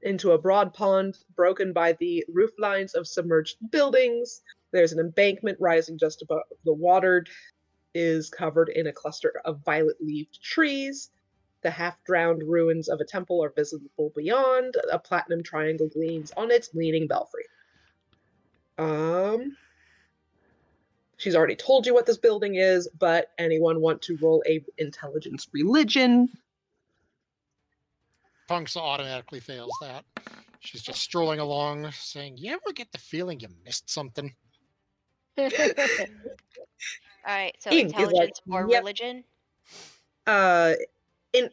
into a broad pond broken by the roof lines of submerged buildings. There's an embankment rising just above the water, is covered in a cluster of violet-leaved trees. The half-drowned ruins of a temple are visible beyond. A platinum triangle gleams on its leaning belfry. She's already told you what this building is, but anyone want to roll a intelligence religion? Punks automatically fails that. She's just strolling along, saying, "You ever get the feeling you missed something?" All right, so Ink is like, intelligence or yep. religion?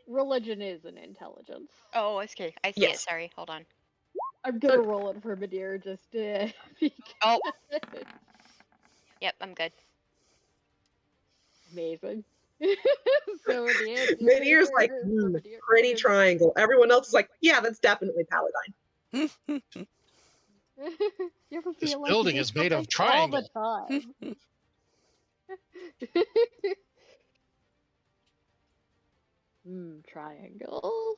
Religion is an intelligence. Oh, okay. I see it. Yes. Sorry. Hold on. I'm gonna roll it for Madeira just to. Oh. Yep, I'm good. Amazing. So the answer Madeira's like, for Madeira pretty is- triangle. Everyone else is like, yeah, that's definitely Paladine. You ever This feel like building you is need made of something triangle. all the time? Triangle.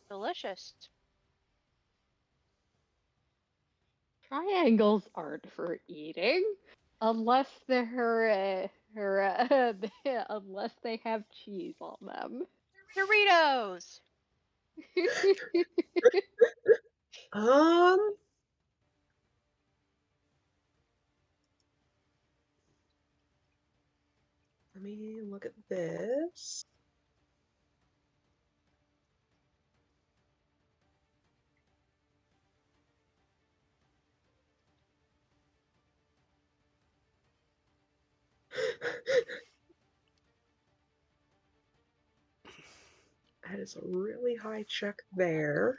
Delicious. Triangles aren't for eating, unless they're unless they have cheese on them. Doritos. Um, let me look at this. That is a really high check there.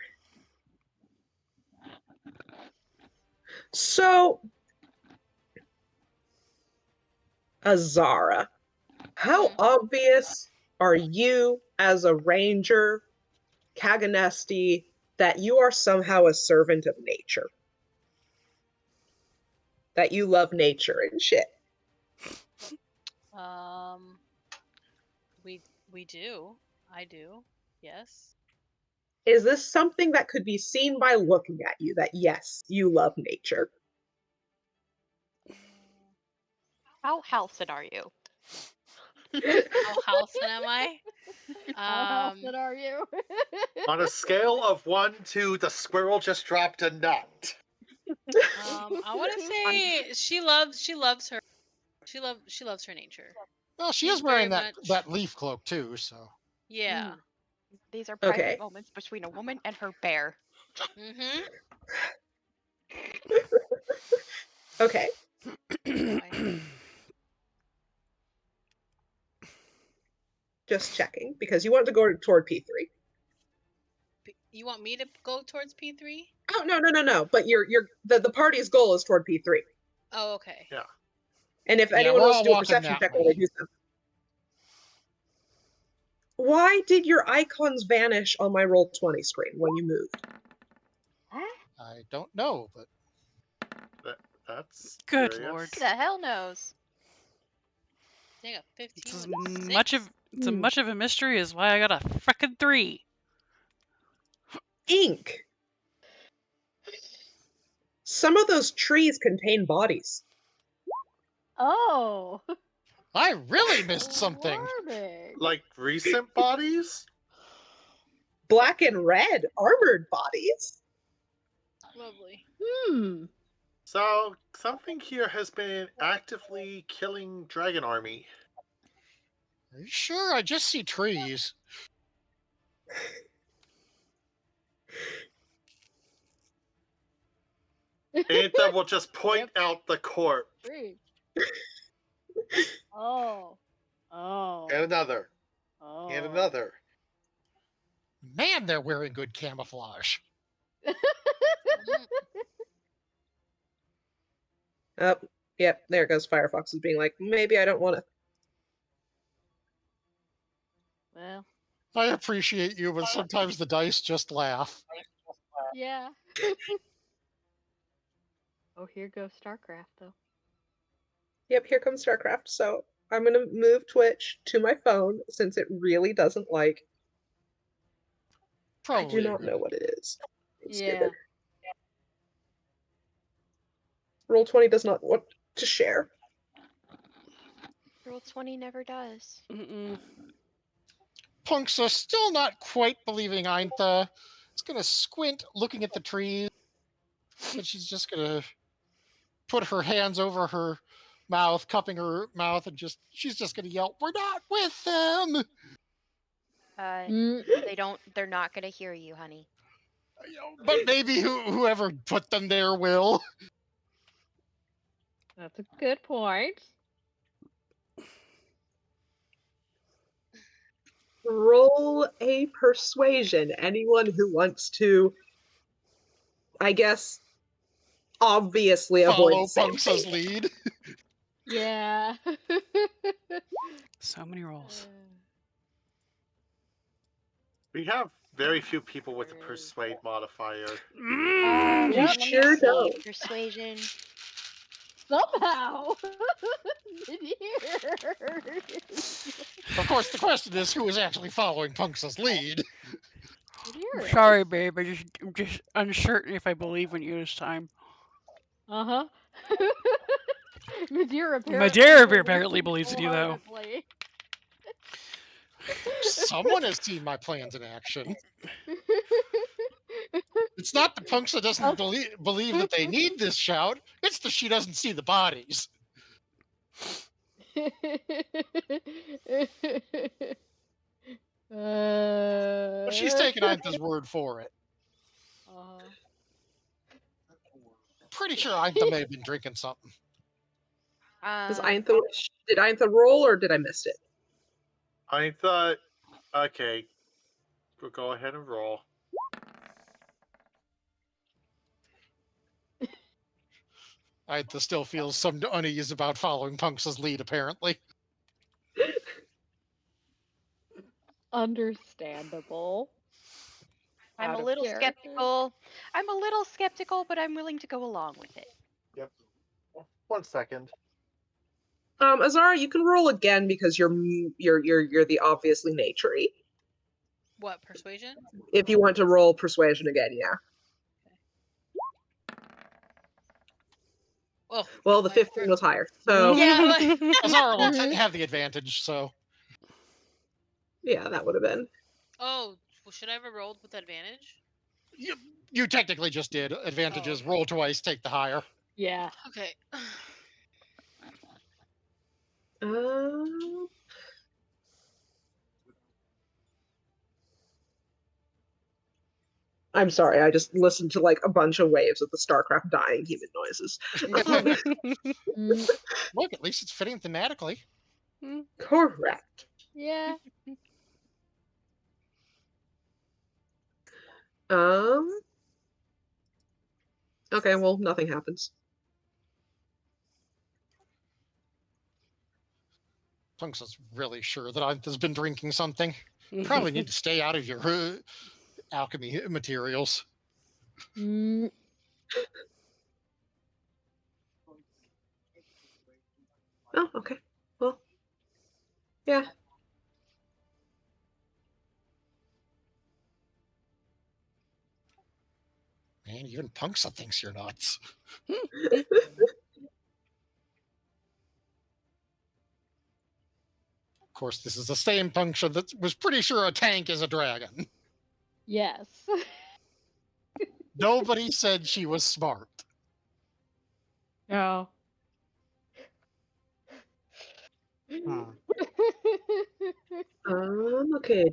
So, Azara, how obvious are you as a ranger, Kaganesti, that you are somehow a servant of nature? That you love nature and shit? We do. I do. Yes. Is this something that could be seen by looking at you, that yes, you love nature? How Halcyon are you? How Halcyon am I? How Halcyon are you? On a scale of 1 to the squirrel just dropped a nut. I want to say she loves her nature. Well, she She's is wearing very that leaf cloak too, so. Yeah. These are private Okay. moments between a woman and her bear. Mm-hmm. Okay. Just checking, because you want to go toward P3. You want me to go towards P3? Oh, no. But the party's goal is toward P3. Oh, okay. Yeah. And if Yeah, anyone we're wants all to do a walking perception that check way. while they do so. Why did your icons vanish on my Roll20 screen when you moved? I don't know, but That's Good curious. lord. Who the hell knows? Dang, a 15 It's as with a much 6? of it's as much of a mystery as why I got a frickin' 3. Ink. Some of those trees contain bodies. Oh. I really missed something. Alarming. Like recent bodies? Black and red armored bodies. Lovely. So, something here has been actively killing Dragon Army. Are you sure? I just see trees. Anta will just point out the corpse. Great. Oh. Oh. And another. Oh. And another. Man, they're wearing good camouflage. Oh, yep, there goes Firefox is being like, maybe I don't want to. Well, I appreciate you, but sometimes the dice just laugh. yeah. Oh, here goes StarCraft, though. Yep, here comes StarCraft. So I'm gonna move Twitch to my phone since it really doesn't like. I do Probably. not know what it is. It's Yeah. stupid. Roll20 does not want to share. Roll 20 never does. Mm-mm. Punksa, still not quite believing Eintha, is going to squint looking at the trees, but she's just going to put her hands over her mouth, cupping her mouth, and she's just going to yell, "We're not with them!" Mm, They're not gonna hear you, honey. But maybe whoever put them there will. that's a good point. Roll a persuasion. Anyone who wants to, I guess, obviously avoid Follow the same Punksa's fate. lead. Yeah. So many rolls. We have very few people with a persuade modifier. Mm. We Yep. Let me sure see. don't. Persuasion. Somehow. Of course, the question is who is actually following Punksa's lead. I'm sorry, babe. I'm just uncertain if I believe in you this time. Uh-huh. Madeira apparently believes in you, though. wholeheartedly. Someone has seen my plans in action. It's not that Punksa doesn't believe that they need this shout. It's that she doesn't see the bodies. But she's taken Eintha's word for it. Pretty sure Eintha may have been drinking something. Did Eintha roll or did I miss it? I thought, okay, we'll go ahead and roll. Eintha still feels some unease about following Punksa's lead, apparently. Understandable. I'm Out a of little character. skeptical. I'm a little skeptical, but I'm willing to go along with it. Yep. 1 second. Azara, you can roll again because you're the obviously naturey. What, persuasion? If you want to roll persuasion again, yeah. Oh, Well, the 15 was higher, so yeah. Azara will have the advantage, so. yeah, that would have been. Oh, well, should I have rolled with advantage? You technically just did. Advantages, roll twice, take the higher. Yeah. Okay. I'm sorry, I just listened to like a bunch of waves of the StarCraft dying human noises. Look, at least it's fitting thematically. Correct. Yeah. Okay, well, nothing happens. Punksa's really sure that Eintha's been drinking something. Probably need to stay out of your alchemy materials. Mm. Oh, okay. Well, yeah. Man, even Punksa thinks you're nuts. Of course, this is the same Punksa that was pretty sure a tank is a dragon. Yes. Nobody said she was smart. No. Okay.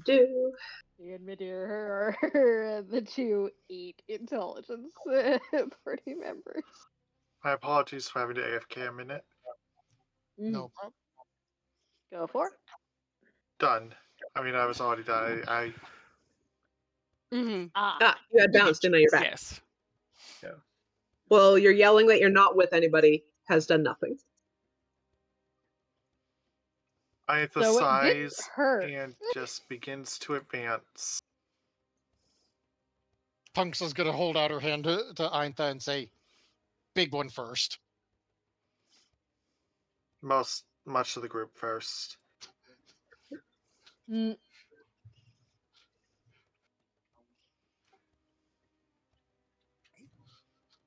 Do. Me and Madeira are the two 8 intelligence party members. My apologies for having to AFK a minute. No problem. Go for it. Done. I mean, I was already done. You had bounced, and now you're back. Yes. Yeah. Well, you're yelling that you're not with anybody has done nothing. I hit the So it size didn't hurt. and just begins to advance. Punksa's gonna hold out her hand to Eintha and say, "Big one first." Most much of the group first. Mm,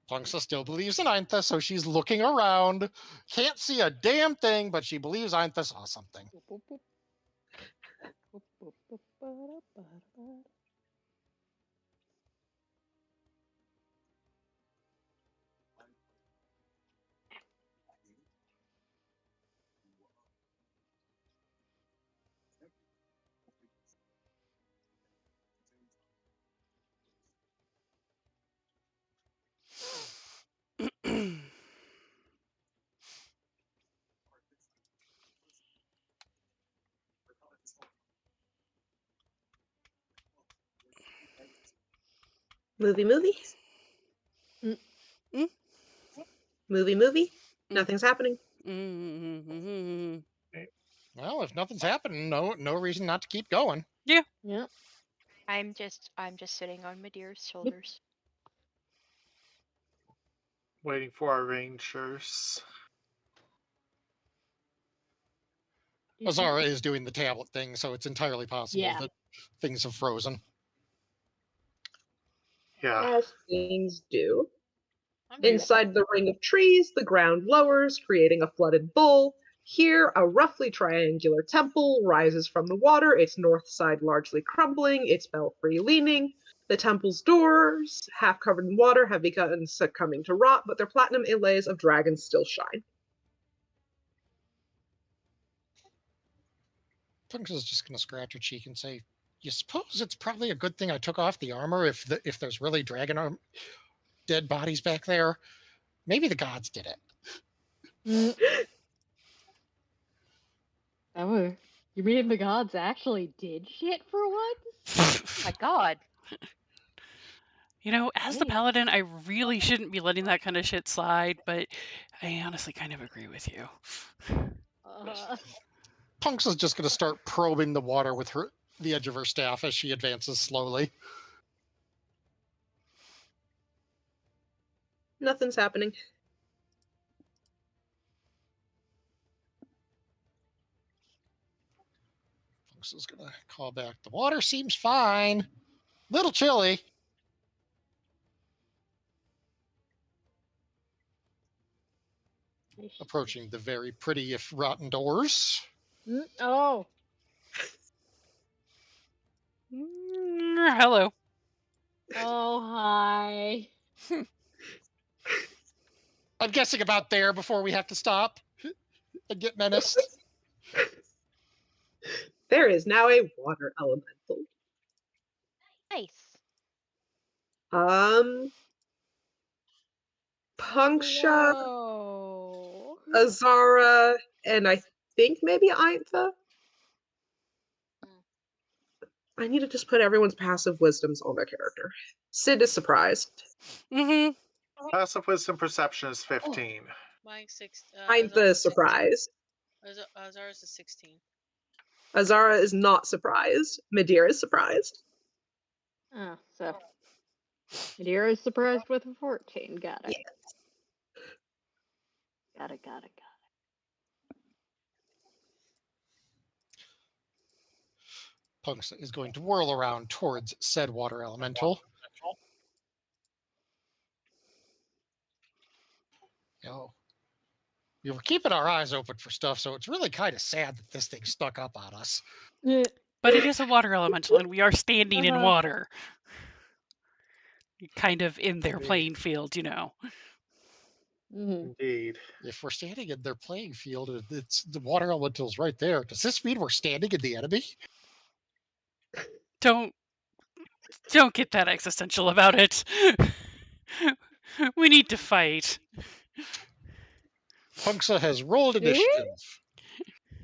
Punksa still believes in Eintha, so she's looking around. Can't see a damn thing, but she believes Eintha saw something. boop, boop, boop. Boop, boop, boop, ba-da-ba-da-ba. Movie, movie. Mm. Mm. Movie, movie. Mm. Nothing's happening. Mm. Well, if nothing's happening, no reason not to keep going. Yeah. I'm just sitting on Medira's shoulders. Waiting for our rangers. Azara is doing the tablet thing, so it's entirely possible Yeah. that things have frozen. Yeah. As things do. I'm here. Inside the ring of trees, the ground lowers, creating a flooded bowl. Here, a roughly triangular temple rises from the water, its north side largely crumbling, its belfry leaning. The temple's doors, half covered in water, have begun succumbing to rot, but their platinum inlays of dragons still shine. Punksa's just going to scratch her cheek and say, "You suppose it's probably a good thing I took off the armor if there's really dead bodies back there? Maybe the gods did it." Mm. Oh, you mean the gods actually did shit for once? My God. You know, as the Hey. paladin, I really shouldn't be letting that kind of shit slide, but I honestly kind of agree with you. Punksa's just going to start probing the water with the edge of her staff as she advances slowly. Nothing's happening. Punksa's going to call back, "The water seems fine. Little chilly." Approaching the very pretty, if rotten, doors. Oh. Hello. Oh, hi. I'm guessing about there before we have to stop and get menaced. There is now a water elemental. Nice. Punksha, Whoa. Azara, and I think maybe Eintha. I need to just put everyone's passive wisdoms on their character. Sid is surprised. Mm-hmm. Passive wisdom perception is 15. Mine's 6. Eintha is surprised. Azara's a 16. Azara is not surprised. Madeira is surprised. Oh, so Madeira is surprised with a 14. Got it. Yes. Got it. Punksa is going to whirl around towards said water elemental. We were keeping our eyes open for stuff, so it's really kind of sad that this thing stuck up on us. But it is a water elemental, and we are standing in water. Kind of in their playing field, you know. Indeed. If we're standing in their playing field, it's the water elemental's right there. Does this mean we're standing in the enemy? Don't get that existential about it. We need to fight. Punksa has rolled Do we? initiative.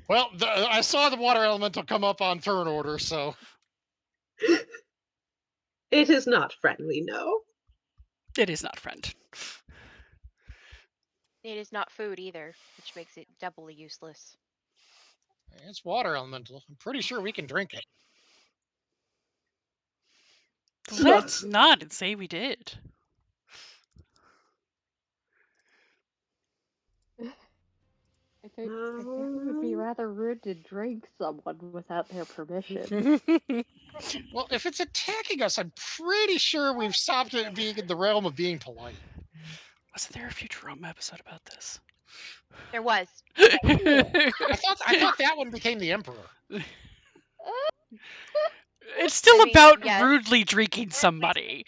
Well, I saw the water elemental come up on turn order, so. It is not friendly, no. It is not friend. It is not food either, which makes it doubly useless. It's water elemental. I'm pretty sure we can drink it. Let's not and say we did. I I think it would be rather rude to drink someone without their permission. Well, if it's attacking us, I'm pretty sure we've stopped it being in the realm of being polite. Wasn't there a Futurama episode about this? There was. I thought that one became the emperor. It's still I mean, about yes. rudely drinking somebody.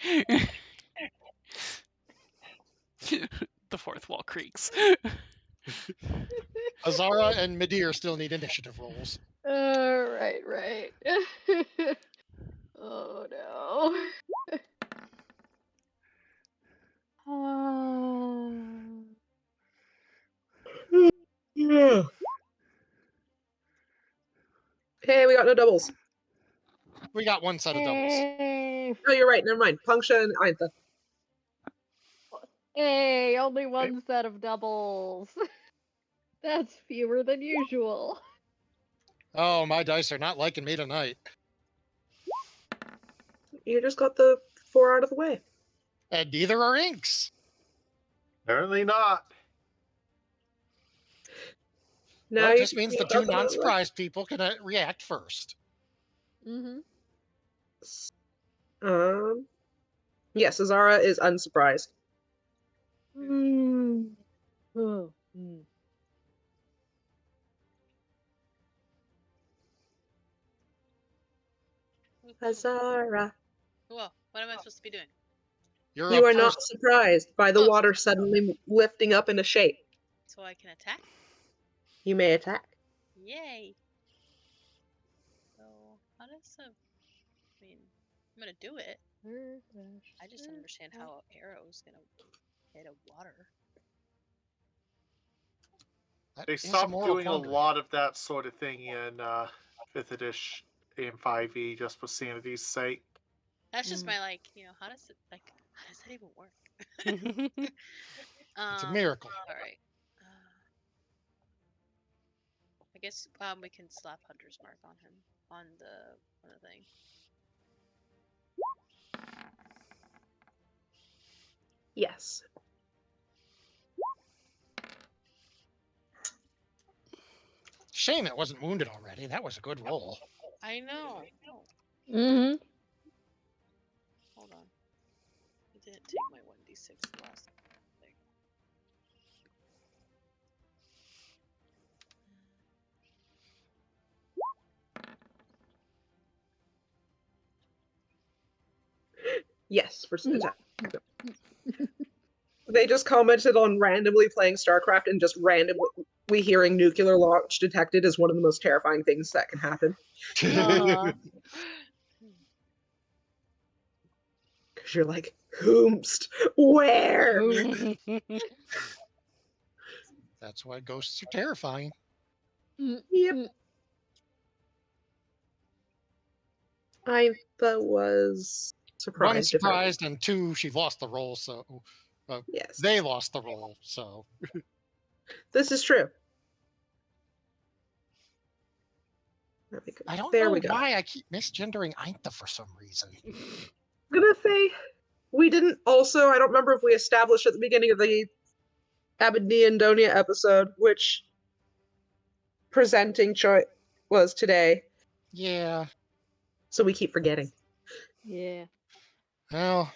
The fourth wall creaks. Azara and Midir still need initiative rolls. Right. Oh no. Yeah. Hey, we got no doubles. We got one set of doubles. Hey, Oh, you're right. Never mind. Punksha and Eintha. hey, only one set of doubles. That's fewer than usual. Oh, my dice are not liking me tonight. You just got the 4 out of the way. And neither are inks. Apparently not. Now Well, it you just means the got two them out of the way. non-surprised people can react first. Yes, Azara is unsurprised. Azara. Well, what am I supposed to be doing? You're You up are first. not surprised by the Oh. water suddenly lifting up into shape. So I can attack? You may attack. Yay! So, how does I mean, I'm gonna do it. I just don't understand how an arrow is gonna hit a water. That They is a stopped moral doing quandary. a lot of that sort of thing in 5th edition and 5e just for sanity's sake. That's just my how does it how does that even work? It's a miracle. All right. I guess we can slap Hunter's Mark on him on the thing. Yes. Shame it wasn't wounded already. That was a good roll. I know. Oh, hold on. I didn't take my 1d6 last thing. Yes, for attack. They just commented on randomly playing StarCraft and just randomly hearing nuclear launch detected is one of the most terrifying things that can happen. Uh-huh. Because you're like, whomst? Where? That's why ghosts are terrifying. Yep. Eintha was surprised. One surprised, and two, she lost the roll, so Yes. they lost the roll, so This is true. I don't there know we go. why I keep misgendering Eintha for some reason. I'm gonna say we didn't also, I don't remember if we established at the beginning of the Aba-DnD-onia episode which presenting choice was today. Yeah. So we keep forgetting. Yeah. Well,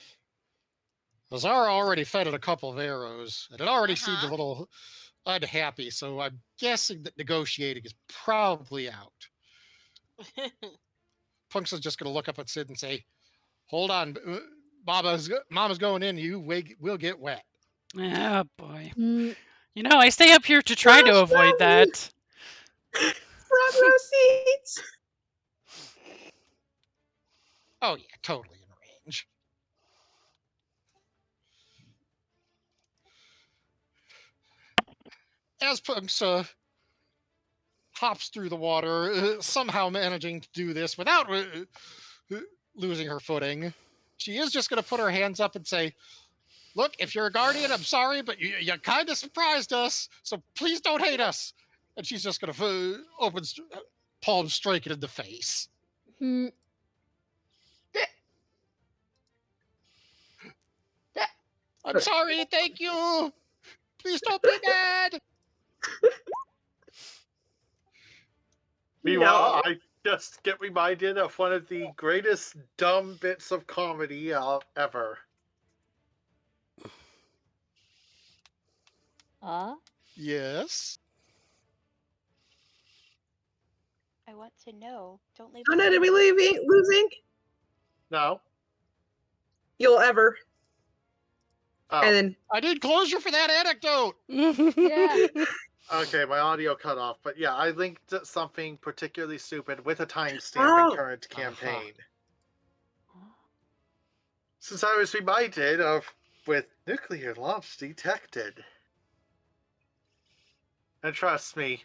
Azara already fed it a couple of arrows, and it already seemed a little unhappy, so I'm guessing that negotiating is probably out. Punks is just going to look up at Sid and say, hold on, Mama's going in, we'll get wet. Oh, boy. I stay up here to try to avoid that. Front row seats! Oh, yeah, totally in range. As Punks hops through the water, somehow managing to do this without losing her footing, she is just going to put her hands up and say, look, if you're a guardian, I'm sorry, but you kind of surprised us, so please don't hate us. And she's just going to open palm strike it in the face. I'm sorry, thank you. Please don't be mad. Meanwhile, I just get reminded of one of the greatest dumb bits of comedy ever. Yes. I want to know. Don't leave. Oh us no, did we hanging. lose ink? No? You'll ever. Oh, And then I need closure for that anecdote. Yeah. okay, my audio cut off. But yeah, I linked something particularly stupid with a timestamp Oh. in current campaign. Since I was reminded of with nuclear launch detected. And trust me,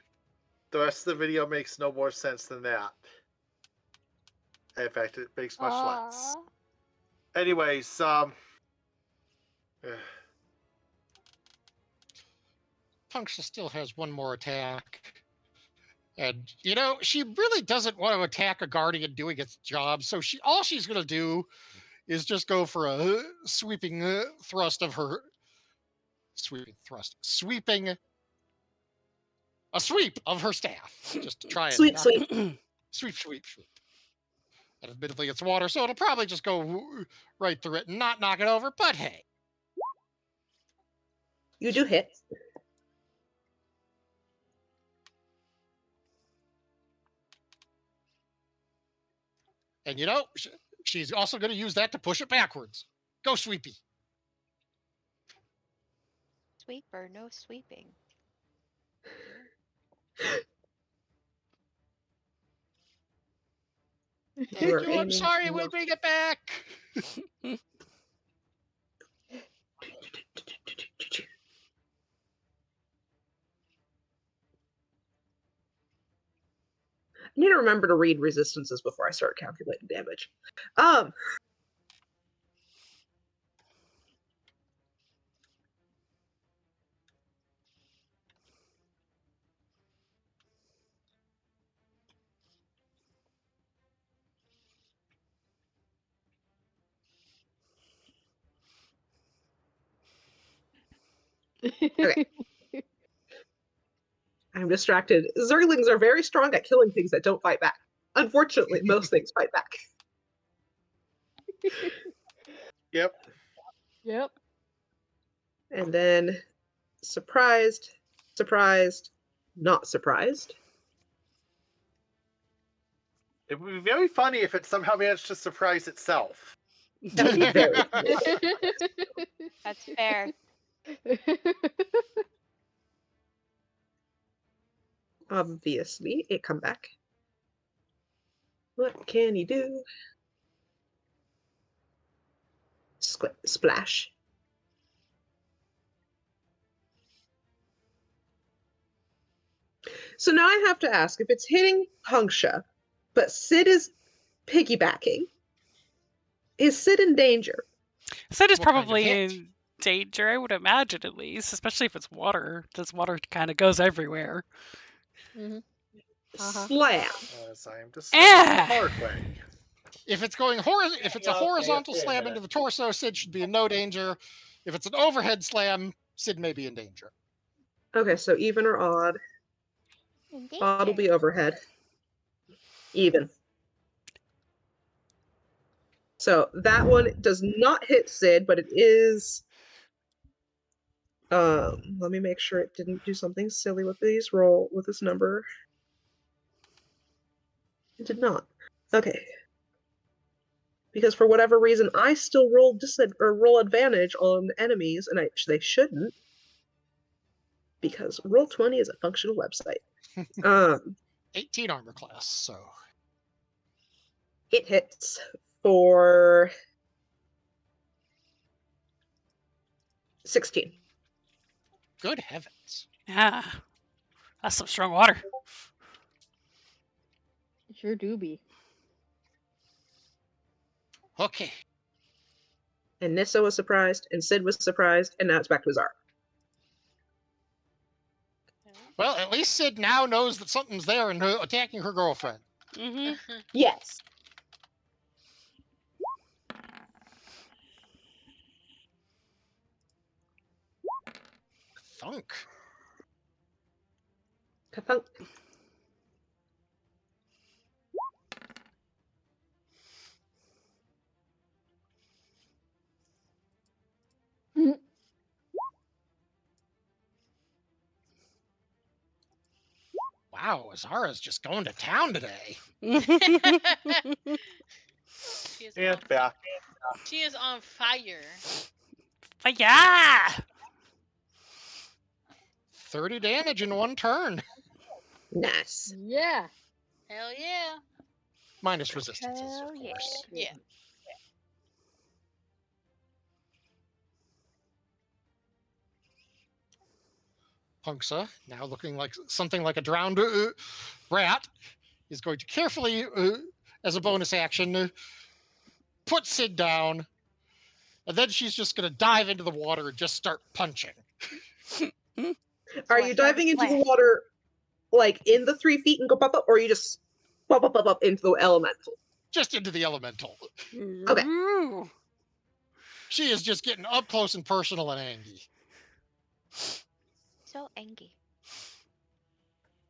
the rest of the video makes no more sense than that. In fact, it makes much less. Anyways, Punksha still has one more attack. And, you know, she really doesn't want to attack a guardian doing its job. So all she's going to do is just go for a sweeping thrust of her. Sweeping. A sweep of her staff. Just to try and sweep, knock sweep. Sweep. And admittedly, it's water, so it'll probably just go right through it and not knock it over. But hey. You do hit. And you know, she's also going to use that to push it backwards. Go, Sweepy. Sweeper, no sweeping. You are Thank you. I'm aiming sorry. for- We'll bring it back. I need to remember to read resistances before I start calculating damage. Okay. I'm distracted. Zerglings are very strong at killing things that don't fight back. Unfortunately, most things fight back. yep. Yep. And then surprised, not surprised. It would be very funny if it somehow managed to surprise itself. That would be very That's fair. obviously it come back. What can he do? Splash. So now I have to ask, if it's hitting Punksha, but Sid is piggybacking, is Sid in danger? Sid is What kind of probably hit? in danger, I would imagine, at least, especially if it's water. This water kind of goes everywhere. Slam. As I am discovering the Ah! hard way. If it's going if it's a horizontal slam into the torso, Sid should be in no danger. If it's an overhead slam, Sid may be in danger. Okay, so even or odd? In Odd will danger. be overhead. Even. So that one does not hit Sid, but it is. Let me make sure it didn't do something silly with this number. It did not. Okay. Because for whatever reason, I still roll roll advantage on enemies, and they shouldn't. Because Roll20 is a functional website. 18 armor class, so It hits for 16. good heavens. Yeah. That's some strong water. Sure do be. Okay. And Nissa was surprised, and Sid was surprised, and now it's back to his arc. Well, at least Sid now knows that something's there and attacking her girlfriend. Mm-hmm. Yes. Thunk. Ka-thunk. Wow, Azara's just going to town today. She is And on, back. she is on fire. Fire! 30 damage in one turn. Nice. Yeah. Hell yeah. Minus resistances, Hell of yeah. course. Yeah. Punksa, now looking like something like a drowned rat, is going to carefully, as a bonus action, put Sid down, and then she's just going to dive into the water and just start punching. Are you diving into the water, like, in the 3 feet and go up, or are you just up into the elemental? Just into the elemental. Okay. Ooh. She is just getting up close and personal and angry. So angry.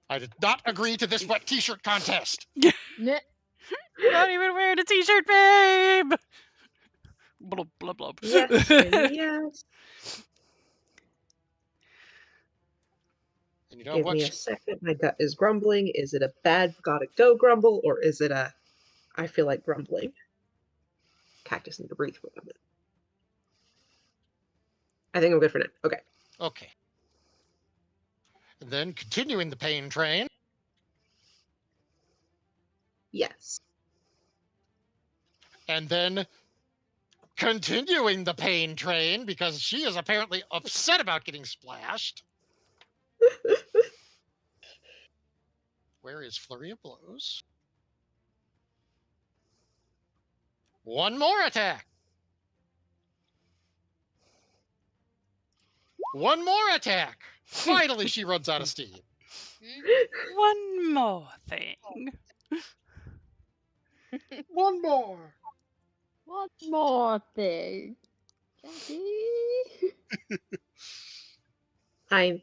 I did not agree to this wet t-shirt contest. Nah. You're not even wearing a t-shirt, babe! Blub, blub, blub. Yes, and yes. And you know Give what? me a second. My gut is grumbling. Is it a bad gotta go grumble, or is it a I feel like grumbling? Cactus need to breathe for a minute. I think I'm good for now. Okay. Okay. And then continuing the pain train. Yes. And then continuing the pain train because she is apparently upset about getting splashed. Where is Flurry of Blows? One more attack. One more attack. Finally, she runs out of steam. One more thing. One more. One more thing. Jackie. I'm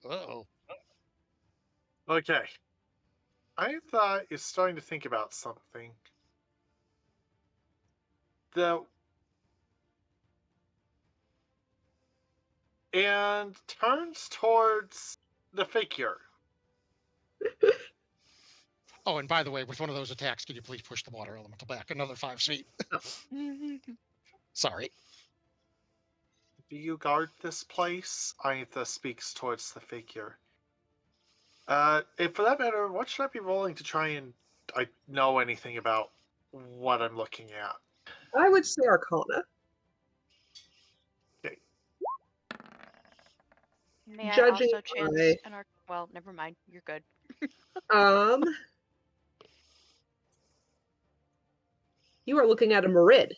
Uh-oh. Okay. I thought is starting to think about something. And turns towards the figure. Oh, and by the way, with one of those attacks, can you please push the water elemental back another 5 feet? Sorry. Do you guard this place? Aitha speaks towards the figure. And for that matter, what should I be rolling to try and know anything about what I'm looking at? I would say Arcana. Okay. May I Judging also chance by- an arc? Well, never mind. You're good. You are looking at a Merid.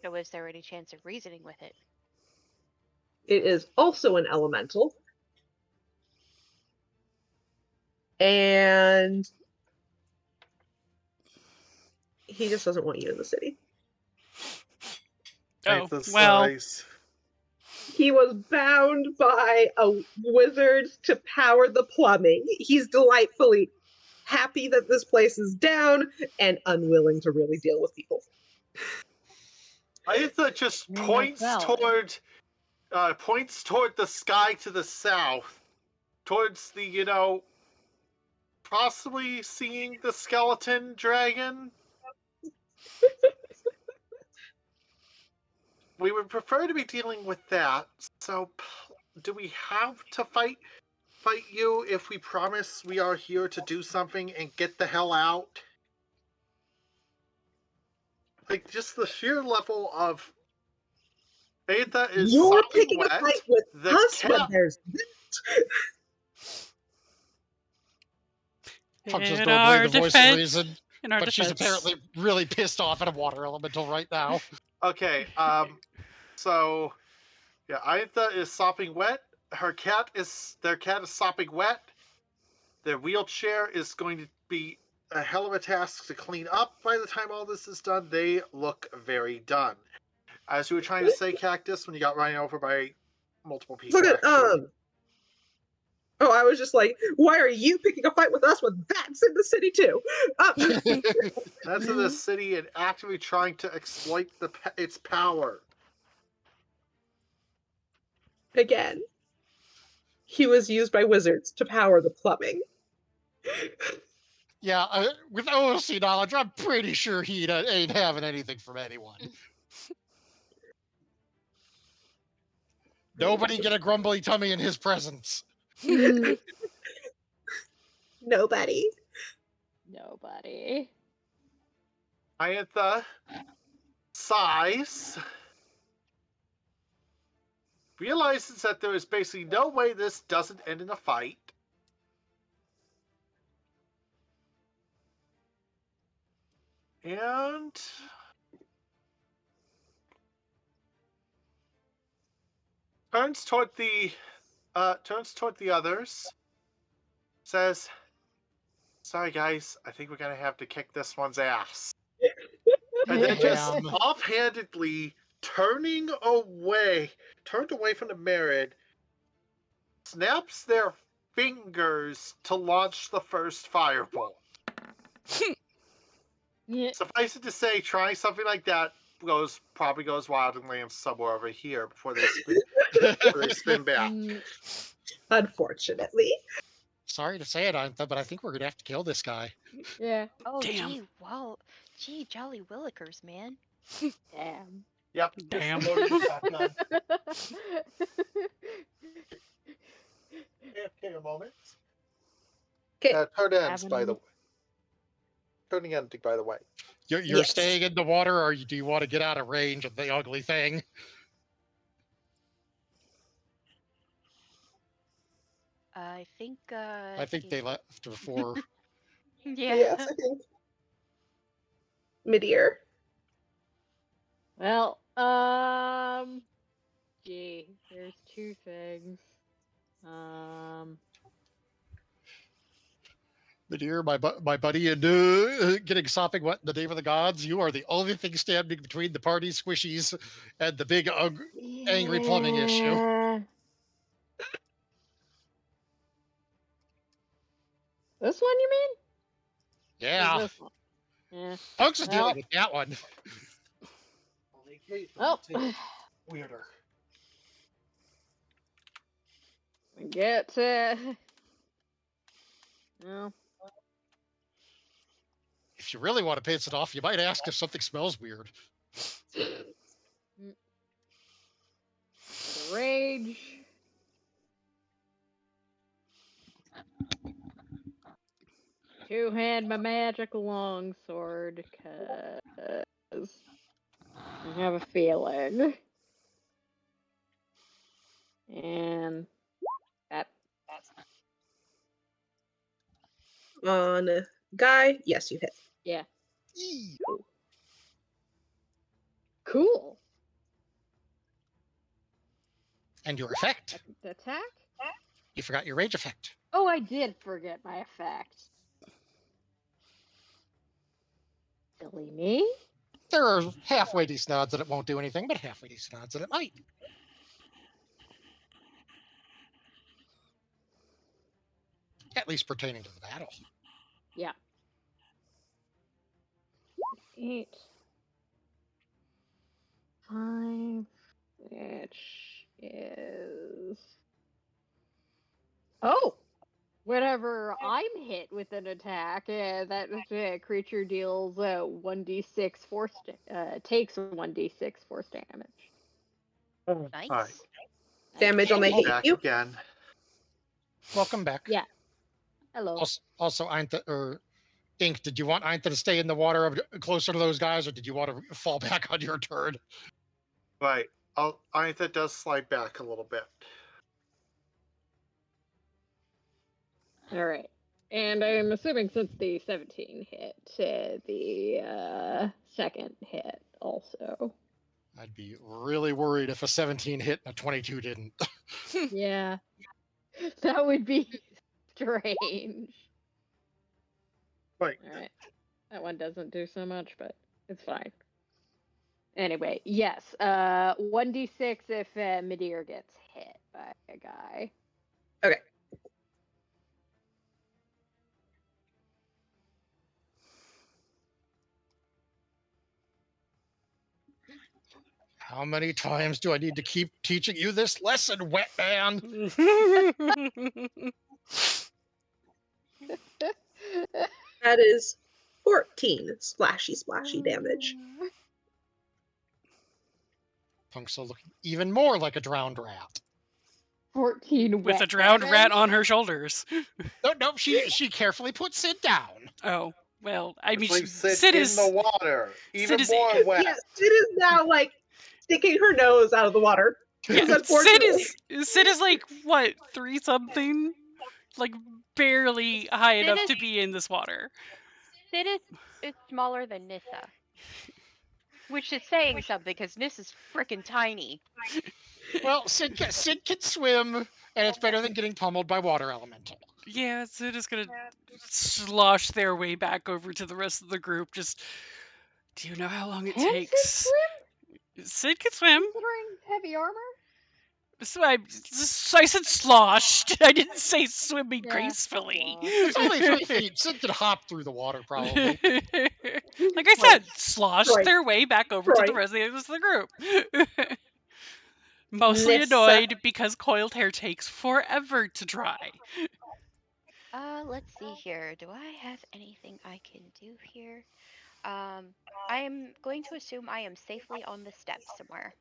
So is there any chance of reasoning with it? It is also an elemental. And he just doesn't want you in the city. Oh, Aitha well. sighs. He was bound by a wizard to power the plumbing. He's delightfully happy that this place is down and unwilling to really deal with people. Aitha just points toward the sky to the south, towards the, possibly seeing the skeleton dragon. We would prefer to be dealing with that. So, do we have to fight you if we promise we are here to do something and get the hell out? Like, just the sheer level of Aitha is You're sopping picking wet. a fight with The us when cat- there's Punksa's In normally our the voice of defense- reason, In our but she's defense. apparently really pissed off at a water elemental right now. Okay, so yeah, Aitha is sopping wet. Their cat is sopping wet. Their wheelchair is going to be a hell of a task to clean up by the time all this is done. They look very done. As you were trying to say, Cactus, when you got run over by multiple people. Look at actually. Oh, I was just like, why are you picking a fight with us when that's in the city too? That's in the city and actively trying to exploit its power. Again, he was used by wizards to power the plumbing. Yeah, with OC knowledge, I'm pretty sure he ain't having anything from anyone. Nobody get a grumbly tummy in his presence. Nobody. Nobody. Iantha sighs, realizes that there is basically no way this doesn't end in a fight. And turns toward the others. Says, "Sorry guys, I think we're gonna have to kick this one's ass." And then just offhandedly turned away from the Merid, snaps their fingers to launch the first firebolt. Yeah. Suffice it to say, trying something like that probably goes wild and lands somewhere over here before they spin back. Unfortunately. Sorry to say it, Antha, but I think we're gonna have to kill this guy. Yeah. Oh, Damn. gee, wow. Gee, jolly willikers, man. Damn. Yep. Damn. Just loading the shotgun. Okay, a moment. Okay. Turn ends, Having by a- the way. Turning ending, by the way. You're Yes. staying in the water, or do you want to get out of range of the ugly thing? I think, I think they left before. yeah. Yes, I think. Mid-ear. Well, gee, there's two things. But here, my buddy, and getting sopping wet in the name of the gods, you are the only thing standing between the party squishies and the big angry plumbing issue. Yeah. This one, you mean? Or Yeah, this one? Yeah. Punks is Well. dealing with that one. Oh. Weirder. Get no. If you really want to piss it off, you might ask if something smells weird. Rage. Two-hand my magical longsword, cause I have a feeling. And that's On Guy, yes, you hit. yeah. Eee. Cool. And your effect. Attack? You forgot your rage effect. Oh, I did forget my effect. Silly me. There are halfway decent odds that it won't do anything, but halfway decent odds that it might. At least pertaining to the battle. Yeah. 8. 5, which is... Oh! Whenever I'm hit with an attack, that creature deals 1d6 force takes 1d6 force damage. Nice. Alright. Damage on the hit Back you. again. Welcome back. Yeah. Hello. Also, Eintha, or Ink, did you want Eintha to stay in the water closer to those guys, or did you want to fall back on your turn? Right. Iantha does slide back a little bit. All right. And I'm assuming since the 17 hit, the second hit also. I'd be really worried if a 17 hit and a 22 didn't. Yeah. That would be strange. Right. All right. That one doesn't do so much, but it's fine. Anyway, yes. 1d6 if Midir gets hit by a guy. Okay. How many times do I need to keep teaching you this lesson, wet man? That is 14 splashy damage. Punk's looking even more like a drowned rat. 14 With a wet drowned rat damage? on her shoulders. No, she carefully put Sid down. Oh, well, I mean, Which leaves Sid Sid in is... the water, even is- more wet. Yeah, Sid is now like sticking her nose out of the water. Yeah, Because unfortunately, Sid is like, what, 3-something? Like, barely high Sid enough is- to be in this water. Sid is smaller than Nissa. Which is saying something, because Nissa's freaking tiny. Well, Sid can swim, and it's better than getting pummeled by water elemental. Yeah, Sid is gonna slosh their way back over to the rest of the group. Just, do you know how long it Can Sid takes? swim? Sid can swim. Considering heavy armor? So I said sloshed. I didn't say swimming Yeah, gracefully. It's only 3 feet. Sid could hop through the water, probably. Like I said, sloshed Right. their way back over to the Right. rest of the group. Mostly Nissa. annoyed because coiled hair takes forever to dry. Let's see here. Do I have anything I can do here? I'm going to assume I am safely on the steps somewhere.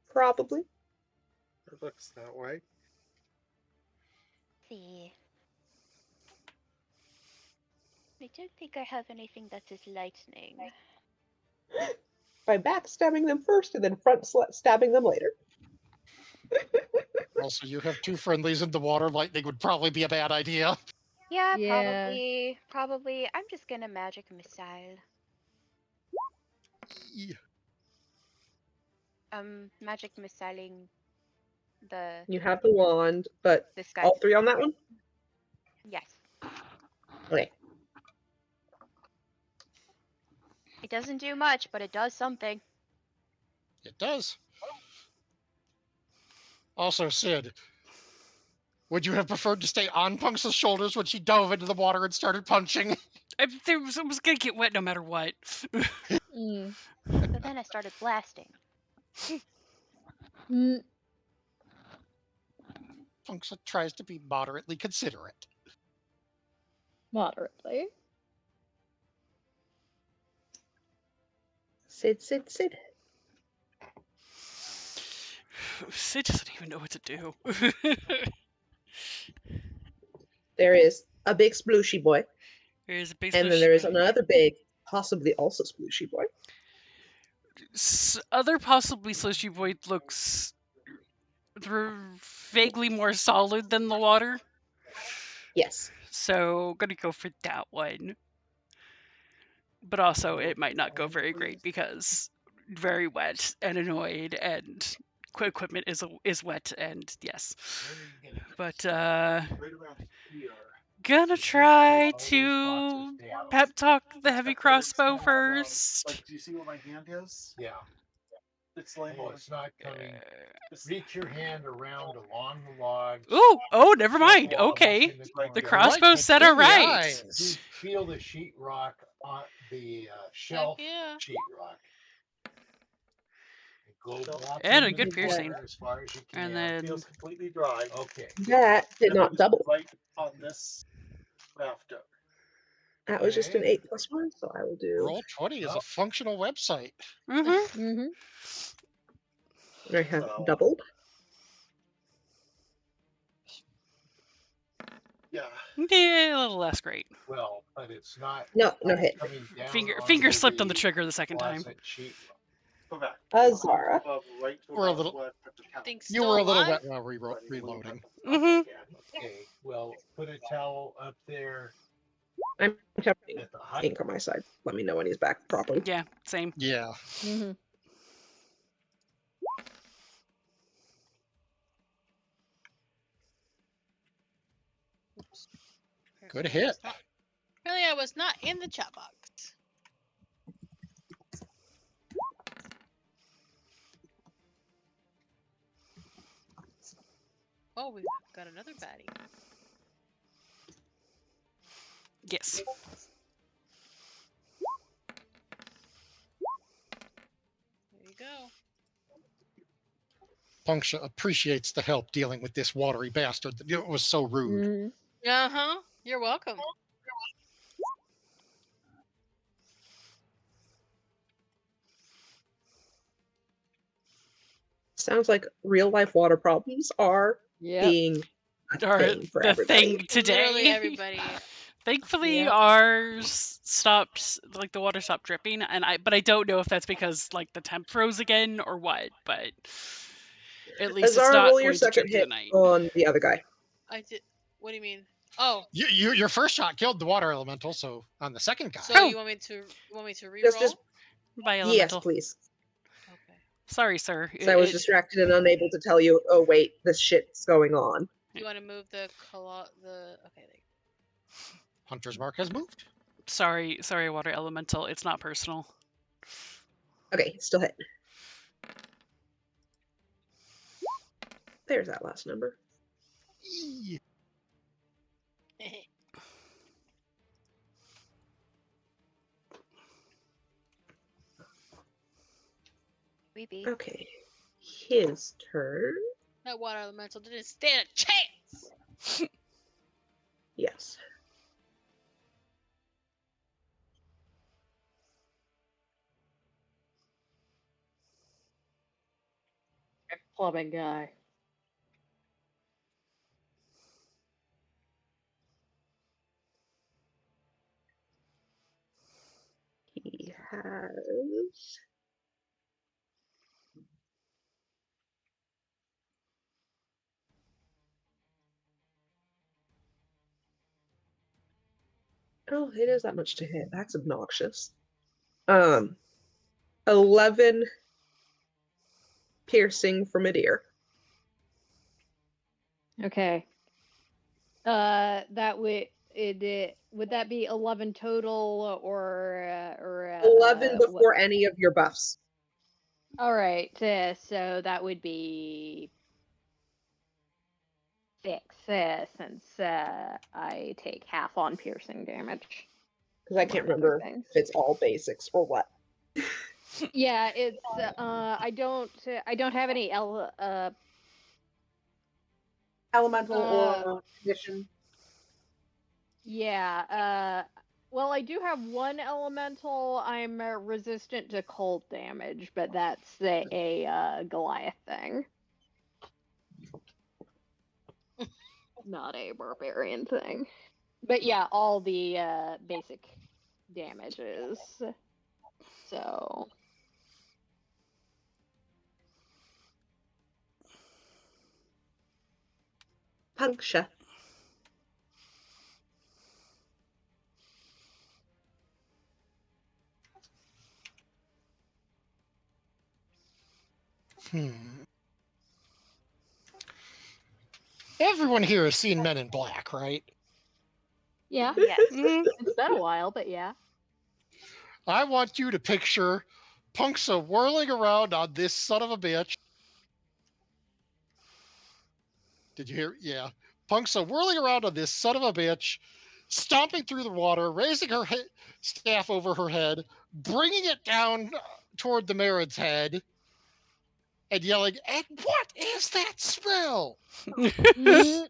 Probably. It looks that way. Let's see. I don't think I have anything that is lightning. By backstabbing them first and then front stabbing them later. Also, you have 2 friendlies in the water. Lightning would probably be a bad idea. Yeah, Yeah. probably. I'm just gonna magic missile. Magic missiling You have the wand, but this guy. all 3 on that one? Yes. Okay. It doesn't do much, but it does something. It does. Also, Sid, would you have preferred to stay on Punk's shoulders when she dove into the water and started punching? I was gonna get wet no matter what. Mm. But then I started blasting. Mm. Punk tries to be moderately considerate. Moderately. Sid. Sid doesn't even know what to do. There is a big splooshy boy. There's a big And then there is another big, possibly also splooshy boy. other possibly slushy boy looks vaguely more solid than the water. Yes. So gonna go for that one. But also it might not go very great because very wet and annoyed and equipment is wet and yes. But gonna try to pep talk the heavy crossbow first. Like, do you see what my hand is? Yeah. It's like It's not coming. Reach your hand around along the logs. Ooh, oh, never mind. Okay. The crossbow said all right. You feel the sheetrock on the shelf yeah. sheetrock. And a good piercing. As far as you can. And then feels completely dry. Okay. That did And not it's double. right on this rafter. That was just an 8+1, so I will do. Roll20 is a functional website. mm-hmm. Mm-hmm. I have So- doubled. Yeah. Yeah, a little less great. Well, but it's not. No hit. coming down Finger onto slipped on the trigger the second time. closet sheetrock. Go back. Azara. Right to We're a about little- what the count. Thing's You still were a little alive? wet while reloading. Mm-hmm. Okay, well, put a towel up there I'm covering at the hot. ink on my side. Let me know when he's back properly. Yeah, same. Yeah. Mm-hmm. Oops. Good hit. Apparently I was not in the chat box. Oh, we've got another baddie. Yes. Punksha appreciates the help dealing with this watery bastard. It was so rude. Mhm. Uh-huh. You're welcome. Sounds like real life water problems are Yep. being a Or thing for the everybody. thing today. Literally everybody. Thankfully, Yep. ours stopped. Like the water stopped dripping, but I don't know if that's because like the temp froze again or what. But at least it's Azara, not roll your going to second drip through the hit night. on the other guy. I did. What do you mean? Oh, Your first shot killed the water elemental, so on the second guy. so Oh. you want me to Just re-roll? as By yes, elemental. please. Okay. Sorry, sir. So I was distracted and unable to tell you. Oh wait, this shit's going on. Do you want to move the okay? There. Hunter's mark has moved. Sorry, water elemental. It's not personal. Okay, still hit. There's that last number. Eee. We beat. Okay, his turn. That water elemental didn't stand a chance. Yes. Clubbing guy. He has. Oh, it is that much to hit. That's obnoxious. 11 piercing for mid-ear. Okay. That would would that be 11 total or 11 what? before any of your buffs. All right. So that would be 6 since I take half on piercing damage. Because I can't remember if it's all basics or what. Yeah, it's I don't have any Elemental or condition. Yeah, well, I do have one elemental. I'm resistant to cold damage, but that's a Goliath thing. Not a barbarian thing. But yeah, all the basic damages. So Punksha. Everyone here has seen Men in Black, right? yeah, Yes. it's been a while, but yeah. I want you to picture Punksa whirling around on this son of a bitch. Did you hear? Yeah. Punksa whirling around on this son of a bitch, stomping through the water, raising her staff over her head, bringing it down toward the Marid's head, and yelling, "And what is that smell?" Mhm.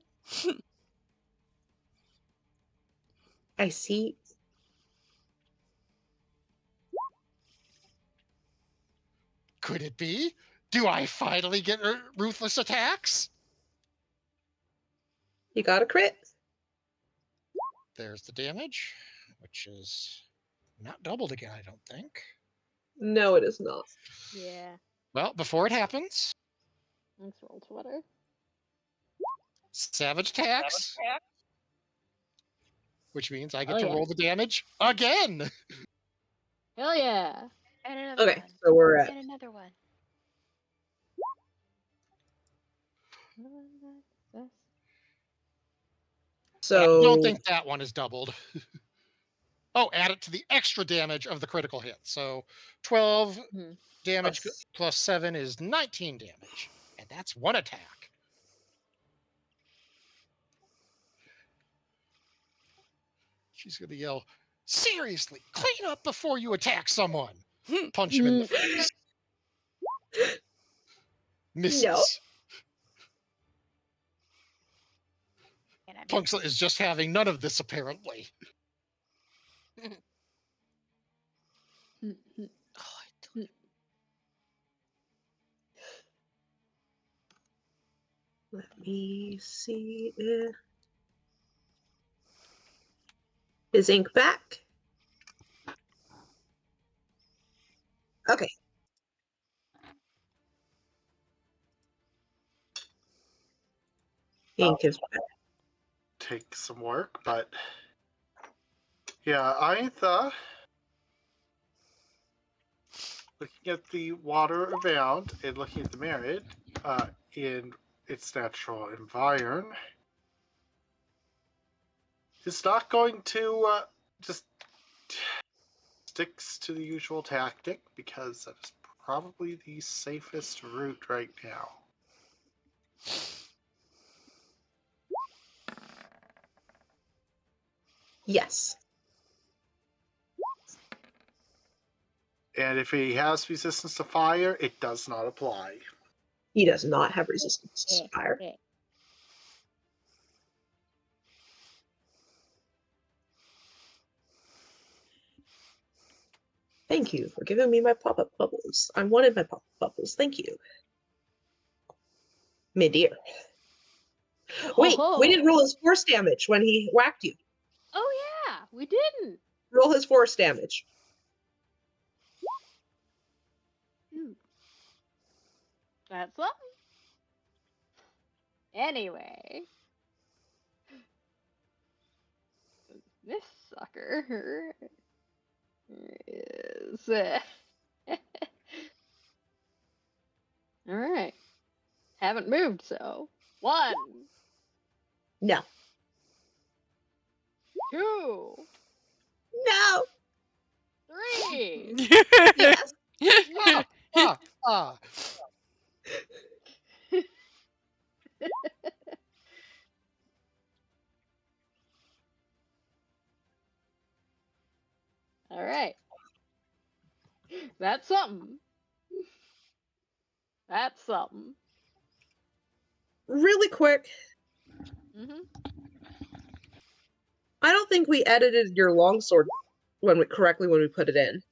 I see. Could it be? Do I finally get ruthless attacks? You got a crit. There's the damage, which is not doubled again, I don't think. No, it is not. Yeah. Well, before it happens, Let's roll Twitter. savage attacks, which means I get Oh, to yeah. roll the damage again. Hell yeah. And another Okay, one. so we're at And another one. so. I don't think that one is doubled. Oh, add it to the extra damage of the critical hit. So 12 damage plus 7 is 19 damage. And that's one attack. She's going to yell, "Seriously, clean up before you attack someone." Punch him in the face. Misses. No. And I'm Punxsutawney is just having none of this, apparently. Oh, I don't- Let me see if is ink back. Okay. Ink is back. Take some work, but yeah, either looking at the water around and looking at the merit in its natural environment is not going to just sticks to the usual tactic because that is probably the safest route right now. Yes. And if he has resistance to fire, it does not apply. He does not have resistance to fire. Thank you for giving me my pop-up bubbles. I wanted my pop-up bubbles. Thank you. Mid-ear. Wait, we didn't roll his force damage when he whacked you. Oh yeah, we didn't. Roll his force damage. That's something. Anyway, this sucker is. All right. Haven't moved, so 1, No. 2, No. 3. Yes. Ah. All right. That's something. That's something. Really quick. I don't think we edited your longsword correctly when we put it in.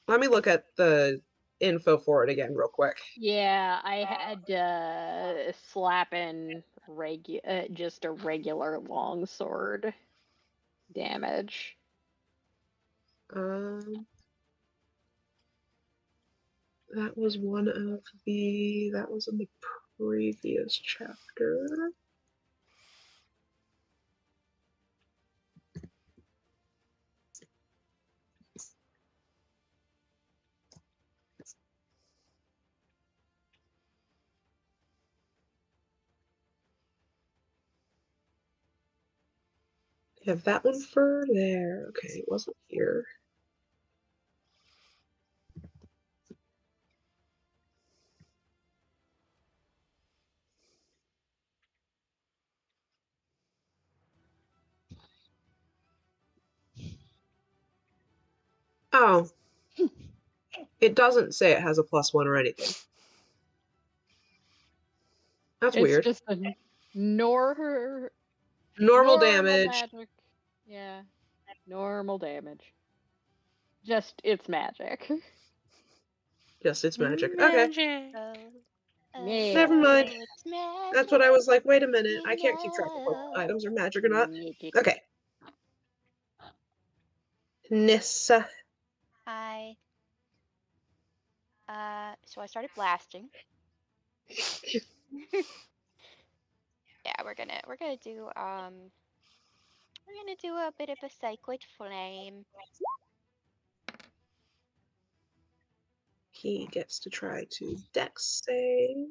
Let me look at the info for it again real quick. Yeah, I had slap in just a regular longsword damage. That was that was in the previous chapter. Have that one for there. Okay, it wasn't here. Oh. It doesn't say it has a +1 or anything. That's weird. It's just a normal damage. magic. Yeah. Normal damage. Just it's magic. Yes, it's magic. Okay. Magic. Never mind. It's magic. That's what I was like, wait a minute. I can't keep track of what items are magic or not. Okay. Nissa. Hi. So I started blasting. Yeah, we're gonna do a bit of a cyclid flame. He gets to try to dex save.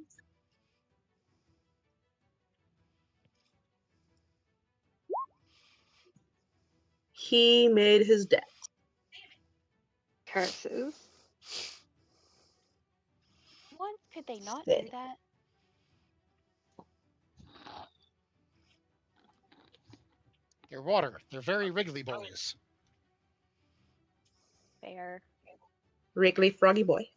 He made his dex. Curses. Once could they not Sick. do that? They're water. They're very wriggly boys. Fair. Wriggly froggy boy.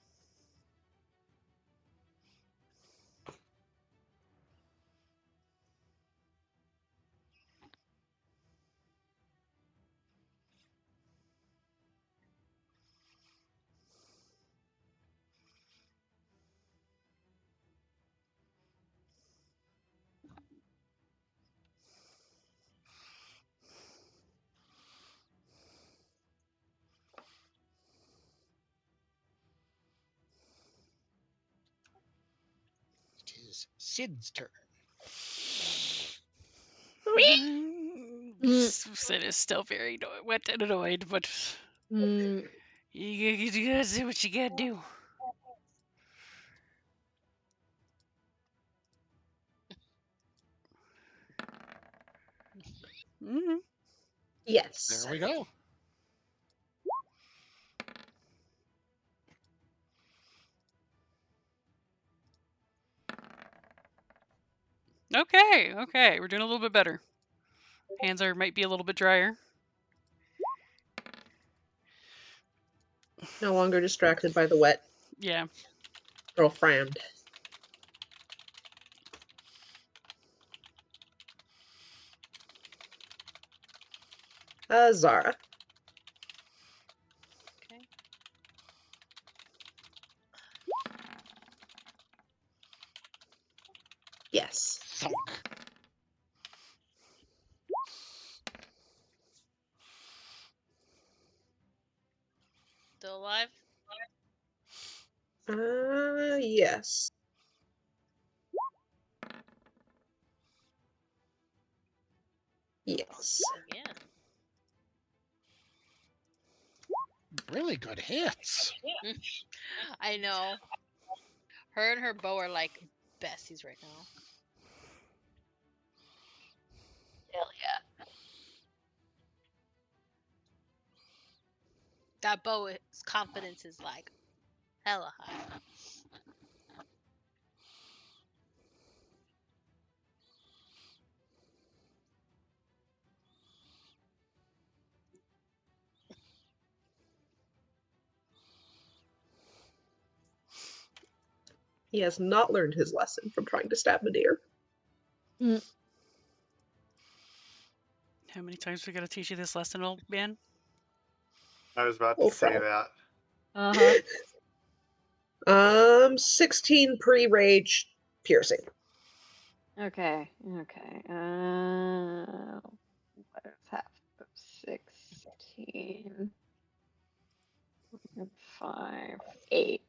is Sid's turn. Sid is still very wet and annoyed, but Mm, you gotta do what you gotta do. Mm-hmm. Yes. There we go. Okay, okay, we're doing a little bit better. Hands might be a little bit drier. No longer distracted by the wet Yeah. girlfriend. Zara. Okay. Yes. Thunk. Still alive? Yes. Yes. Again. Really good hits. I know. Her and her bow are like besties right now. hell yeah. That bow's confidence is like hella high. He has not learned his lesson from trying to stab Medea. How many times we gotta teach you this lesson, old man? I was about Oh, to say crap. that. Uh-huh. 16 pre-rage piercing. Okay. What is half of 16? 5, 8.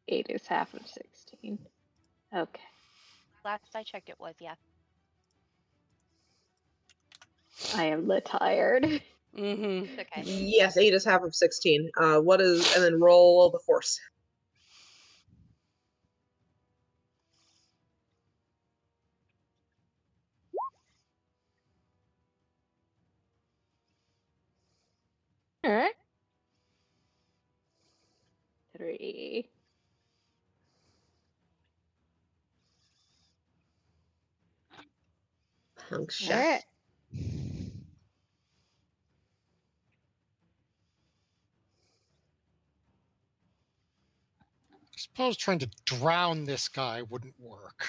8 is half of 16. Okay. Last I checked, it was, yeah. I am lit tired. Mm-hmm. It's okay. Yes, 8 is half of 16. And then roll the force. All right. 3. Punk All shot. right. I suppose trying to drown this guy wouldn't work.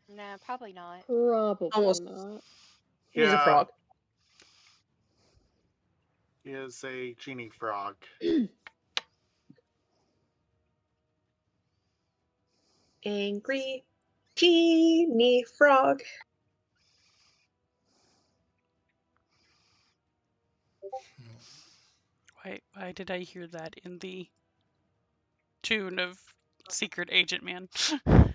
No, probably not. Probably Almost. not. He's a frog. He is a genie frog. Angry genie frog. Why did I hear that in the tune of Secret Agent Man? I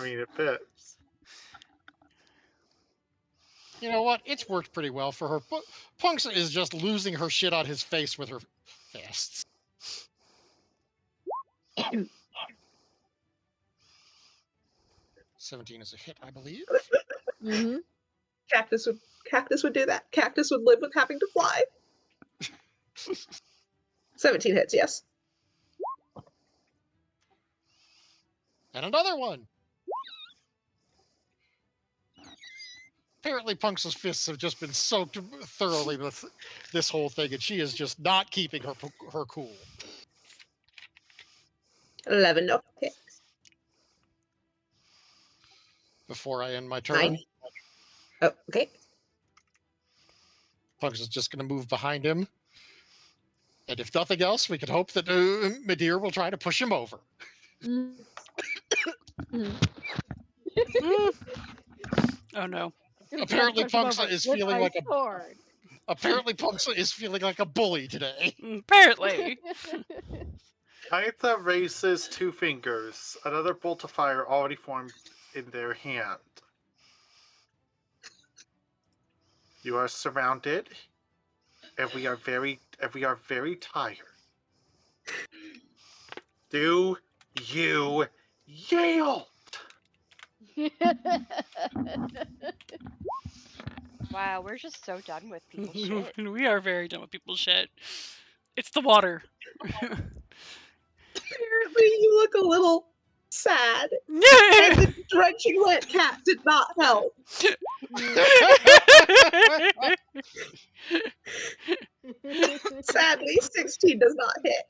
mean, it fits. You know what? It's worked pretty well for her. Punks is just losing her shit on his face with her fists. 17 is a hit, I believe. Mm-hmm. Cactus would do that. Cactus would live with having to fly. 17 hits, yes. And another one. Apparently, Punks' fists have just been soaked thoroughly with this whole thing, and she is just not keeping her cool. 11, no. Okay. Before I end my turn, 9. Oh, okay. Punks is just going to move behind him. And if nothing else, we can hope that Medea will try to push him over. Oh no. Apparently, Punksa is feeling like a sword. apparently Punksa is feeling like a bully today. Apparently. Aitha raises 2 fingers. Another bolt of fire already formed in their hand. You are surrounded, and we are very tired. Do you yield? Wow, we're just so done with people's shit. We are very done with people's shit. It's the water. Apparently, you look a little sad, and the drenching wet cat did not help. Sadly, 16 does not hit.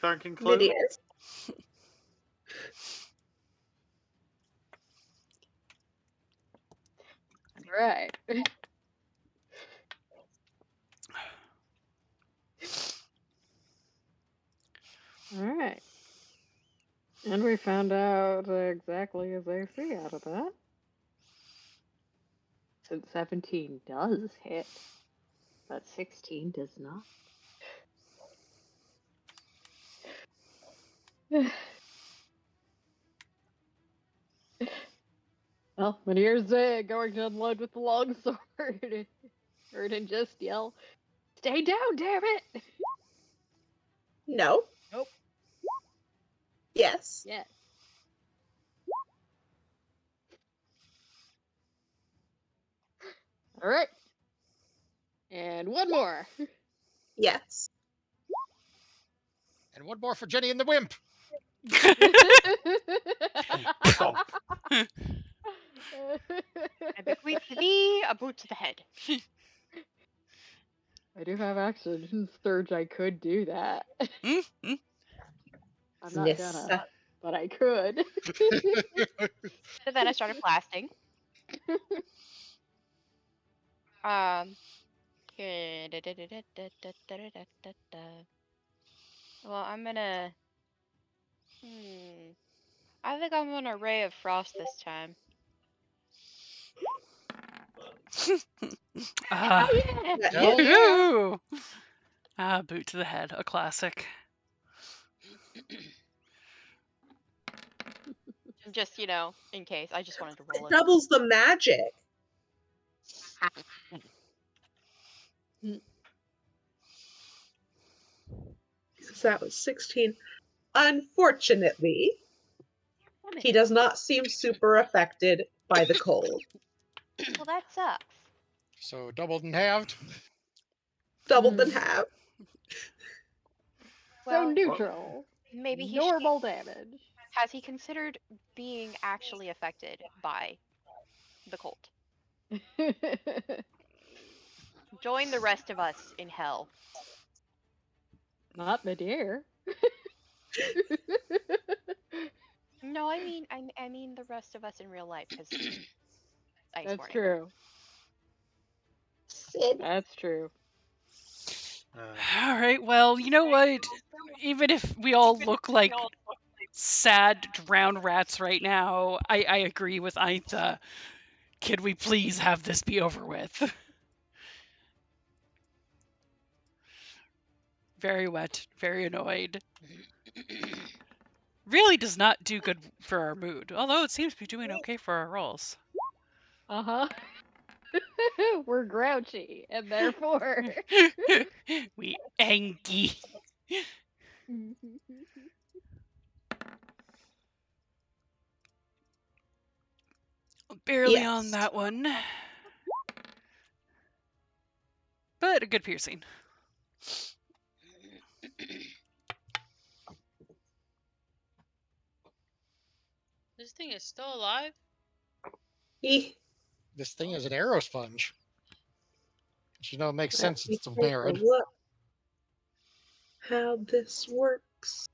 Turn conclude. Midair. Right. Alright. And we found out exactly as I see out of that. Since 17 does hit, but 16 does not. Well, Manir's going to unload with the longsword. Heard him just yell, "Stay down, damn it!" No. Nope. Yes. Yes. All right. And one more. Yes. And one more for Jenny and the Wimp. I bequeath to thee a boot to the head. I do have action surge. I could do that. Mm-hmm. I'm not gonna, but I could. So then I started blasting. Well, I'm gonna. I think I'm gonna Ray of Frost this time. Ah. Yeah. Hell yeah. Ah, boot to the head, a classic. Just, in case. I just wanted to roll It it. doubles the magic. So that was 16. Unfortunately, he does not seem super affected by the cold. Well, that sucks. So doubled and halved. Doubled in half. Well, So neutral. maybe he Normal damage. has he considered being actually affected by the cold? Join the rest of us in hell. Not Midair. No, I mean the rest of us in real life, because That's true. Sid. That's true. All right, well, you know what? Even if we all look like sad drowned rats right now, I agree with Aitha. Can we please have this be over with? Very wet, very annoyed. Really does not do good for our mood, although it seems to be doing okay for our rolls. Uh-huh. We're grouchy, and therefore... We angry. Barely on Yes. that one. But a good piercing. This thing is still alive? This thing is an arrow sponge. Which, it makes sense. Let me It's a take a Baron. look how this works.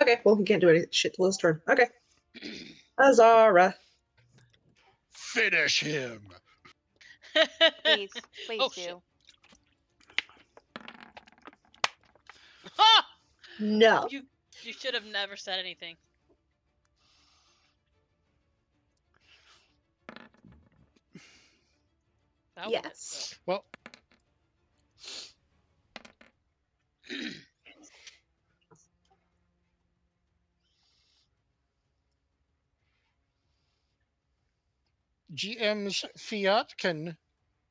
Okay, well, he can't do any shit till his turn. Okay. Azara. Finish him. Please Oh, do. shit. Ha! No. You should have never said anything. That was it, Yes. Well, GM's Fiat can.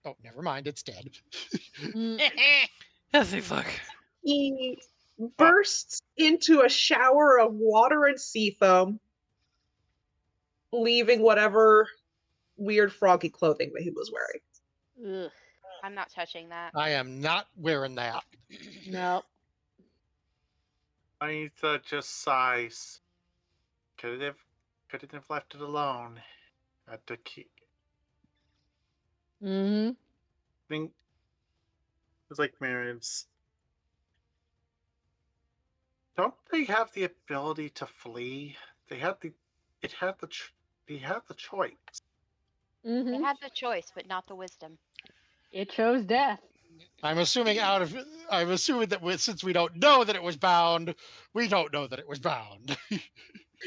Oh, never mind. It's dead. Mm. Yes, they fuck. He bursts into a shower of water and sea foam, leaving whatever weird froggy clothing that he was wearing. Ugh. I'm not touching that. I am not wearing that. Nope. Anita just sighs. Couldn't have left it alone. Had to keep. Mm-hmm. I think it's like Miriam's. Don't they have the ability to flee? They had the. It had the. They had the choice. Mm-hmm. They had the choice, but not the wisdom. It chose death. I'm assuming that since we don't know that it was bound, we don't know that it was bound.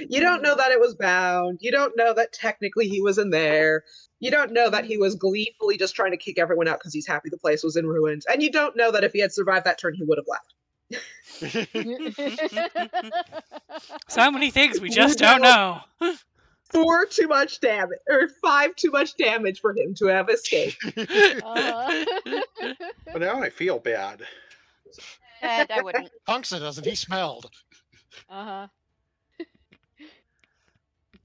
You don't know that it was bound. You don't know that technically he was in there. You don't know that he was gleefully just trying to kick everyone out because he's happy the place was in ruins. And you don't know that if he had survived that turn, he would have left. So many things we just don't know. 4 too much damage, or 5 too much damage for him to have escaped. Uh-huh. But now I feel bad. And I wouldn't. Punksa doesn't. He smelled. Uh-huh.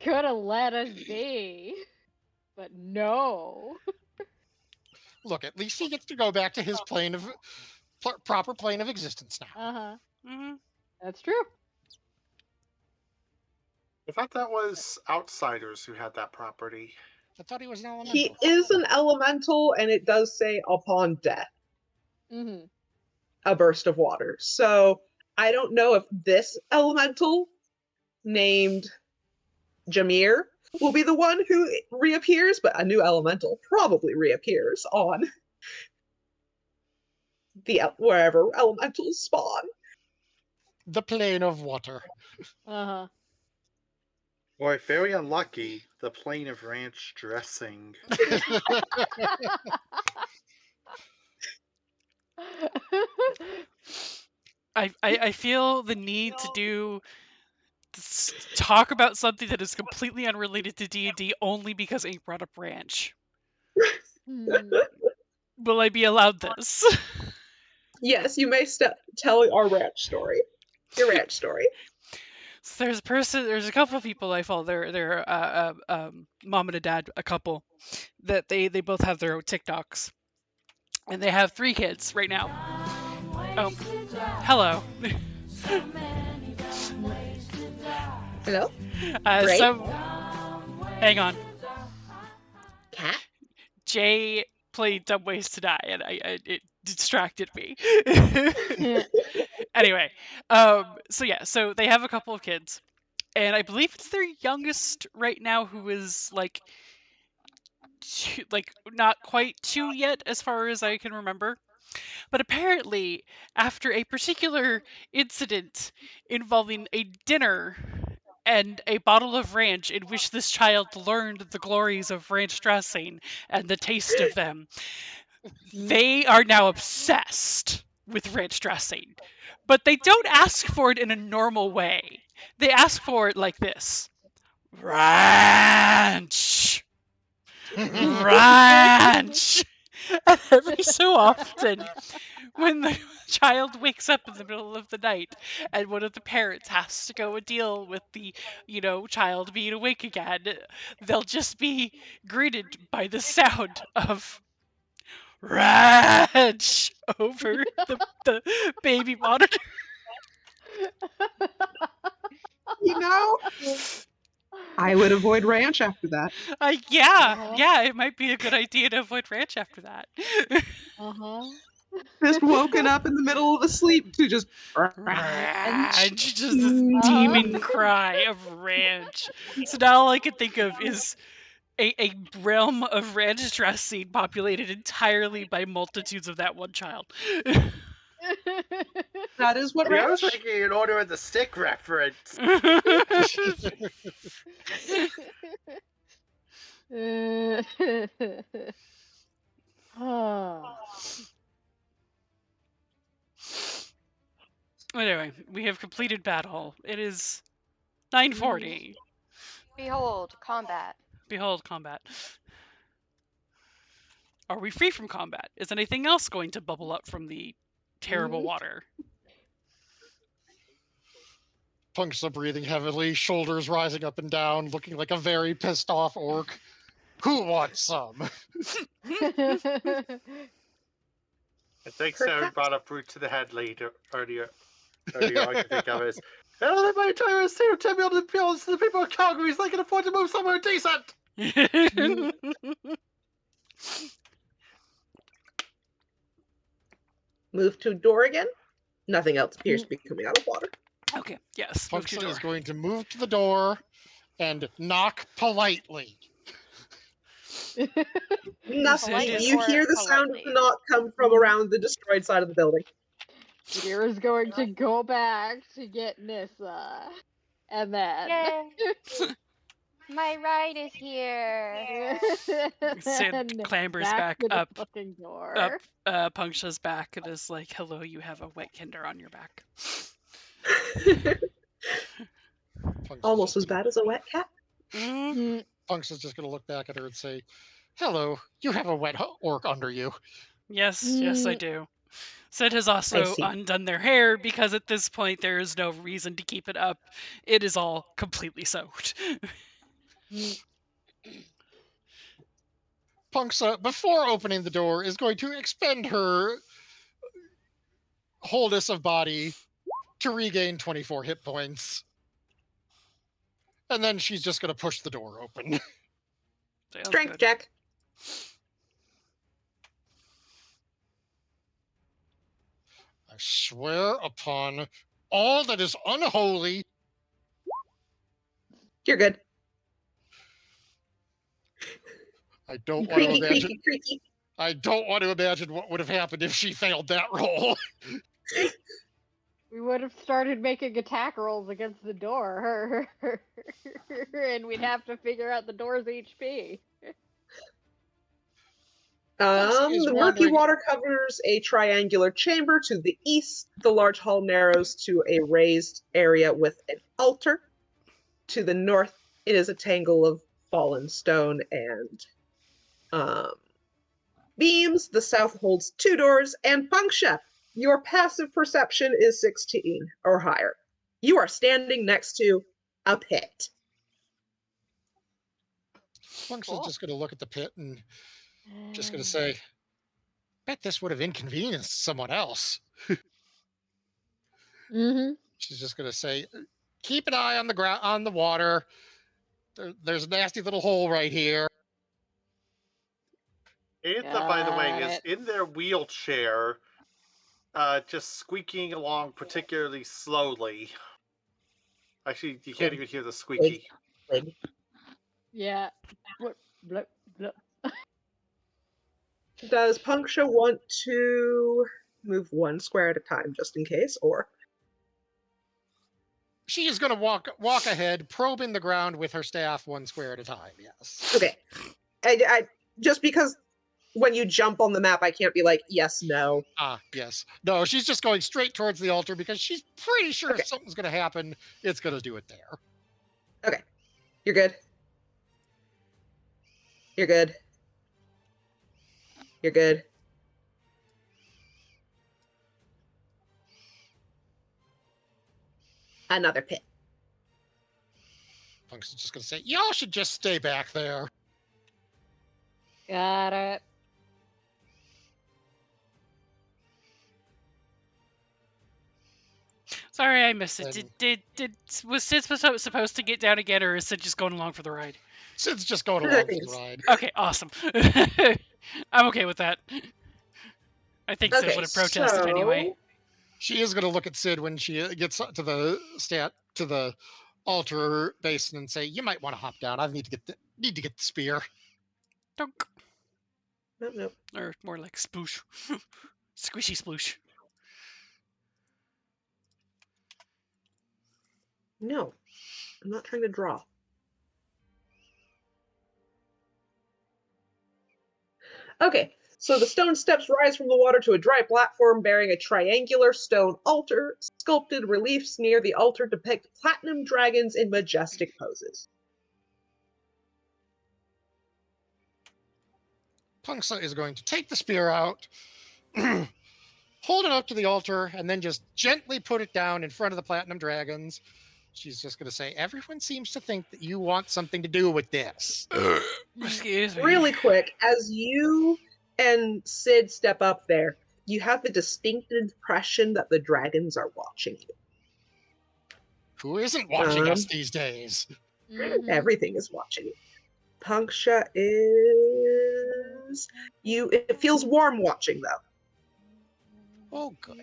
Could have let us be. But no. Look, at least he gets to go back to his proper plane of existence now. Uh-huh. Mm-hmm. That's true. I thought that was outsiders who had that property. I thought he was an elemental. He is an elemental, and it does say upon death, Mm-hmm. a burst of water. So I don't know if this elemental named Jameer will be the one who reappears, but a new elemental probably reappears on the wherever elementals spawn. The plane of water. Uh-huh. Or if very unlucky, the plane of ranch dressing. I feel the need to talk about something that is completely unrelated to D&D only because Ink brought up ranch. Will I be allowed this? Yes, you may tell our ranch story. Your ranch story. So there's a couple of people I follow. They're mom and a dad, a couple that they both have their own TikToks, and they have 3 kids right now. Oh, hello. Hello? Great. Hang on. Cat? Jay played Dumb Ways to Die, and it distracted me. Anyway, so they have a couple of kids, and I believe it's their youngest right now who is like not quite 2 yet, as far as I can remember. But apparently, after a particular incident involving a dinner and a bottle of ranch in which this child learned the glories of ranch dressing and the taste of them, they are now obsessed with ranch dressing. But they don't ask for it in a normal way. They ask for it like this. Ranch! Ranch! And every so often, when the child wakes up in the middle of the night and one of the parents has to go and deal with the, child being awake again, they'll just be greeted by the sound of ranch over the baby monitor. You know, I would avoid ranch after that. Yeah, it might be a good idea to avoid ranch after that. Uh-huh. Just woken up in the middle of a sleep to just Ranch, just this demon cry of ranch. So now all I can think of is a realm of ranch dressing populated entirely by multitudes of that one child. That is what I ranch. was making an Order of the Stick reference. Oh. completed battle. It is 9:40. Behold, combat. Behold combat. Are we free from combat? Is anything else going to bubble up from the terrible water? Punksa breathing heavily, shoulders rising up and down, looking like a very pissed off orc. Who wants some? I think Sarah Perhaps- brought up root to the head later earlier. Earlier, I can think of it. Oh, my entire stereotype of the people of Calgary is they can afford to move somewhere decent. Move to door again. Nothing else appears to be coming out of water. Okay, yes. Move to Punksa door. is going to move to the door and knock politely. Nothing. Politely You or hear the sound of the politely? knock come from around the destroyed side of the building. Mira's going to go back to get Nissa. And then. Yay! My ride is here. Sid and clambers back to the up, fucking door. Punksha's back and is like, hello, you have a wet kinder on your back. Punksa's Almost just as bad as a wet cat. Mm. Punksa's just going to look back at her and say, hello, you have a wet orc under you. Yes, yes, I do. Sid has also see. undone their hair because at this point there is no reason to keep it up. It is all completely soaked. Punksa, before opening the door, is going to expend her wholeness of body to regain 24 hit points. And then she's just going to push the door open. Sounds Strength good. check. I swear upon all that is unholy. You're good. I don't want to Creaky, imagine. creaky, creaky. I don't want to imagine what would have happened if she failed that roll. We would have started making attack rolls against the door. And we'd have to figure out the door's HP. Is The murky wondering- water covers a triangular chamber to the east. The large hall narrows to a raised area with an altar. To the north, it is a tangle of fallen stone and beams. The south holds 2 doors. And Punksha, your passive perception is 16 or higher. You are standing next to a pit. Punksa's just going to look at the pit and just Mm. going to say, bet this would have inconvenienced someone else. Mm-hmm. She's just going to say, keep an eye on the ground, on the water. There's a nasty little hole right here. Aetha, by the way, Got is it. in their wheelchair, just squeaking along particularly slowly. Actually, you can't even hear the squeaky. Yeah. Blip, blip, blip. Does Punksha want to move 1 square at a time just in case, or? She is going to walk ahead, probing the ground with her staff 1 square at a time. Yes. Okay. I just because when you jump on the map, I can't be like, yes, no. Ah, yes. No, she's just going straight towards the altar because she's pretty sure Okay. if something's going to happen, it's going to do it there. Okay. You're good. You're good. You're good. Another pit. Punk's just going to say, y'all should just stay back there. Got it. Sorry, I missed it. And- Was Sid supposed to get down again, or is Sid just going along for the ride? Sid's just going along for the ride. Okay, awesome. I'm okay with that. I think Sid Okay, would have protested anyway. She is going to look at Sid when she gets to the altar basin and say, "You might want to hop down. I need to get the spear." Dunk. Nope. Or more like sploosh. Squishy sploosh. No. I'm not trying to draw. Okay, So the stone steps rise from the water to a dry platform bearing a triangular stone altar. Sculpted reliefs near the altar depict platinum dragons in majestic poses. Punksa is going to take the spear out, hold it up to the altar, and then just gently put it down in front of the platinum dragons. She's just going to say, everyone seems to think that you want something to do with this. Excuse me. Really quick, as you and Sid step up there, you have the distinct impression that the dragons are watching you. Who isn't watching us these days? Mhm. Everything is watching you. Punksha is it feels warm watching though. Oh, good.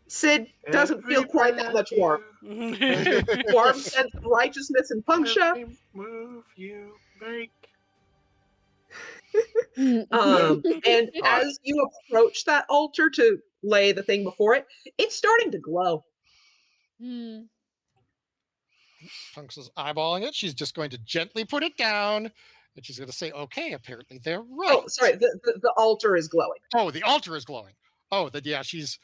Sid doesn't feel quite that much warm. Warm sense of righteousness in Punksha. Every move you make. And as you approach that altar to lay the thing before it, it's starting to glow. Mm. Punksa's eyeballing it. She's just going to gently put it down. And she's going to say, okay, apparently they're right. Oh, sorry, the altar is glowing. Oh, the altar is glowing. Oh, yeah, she's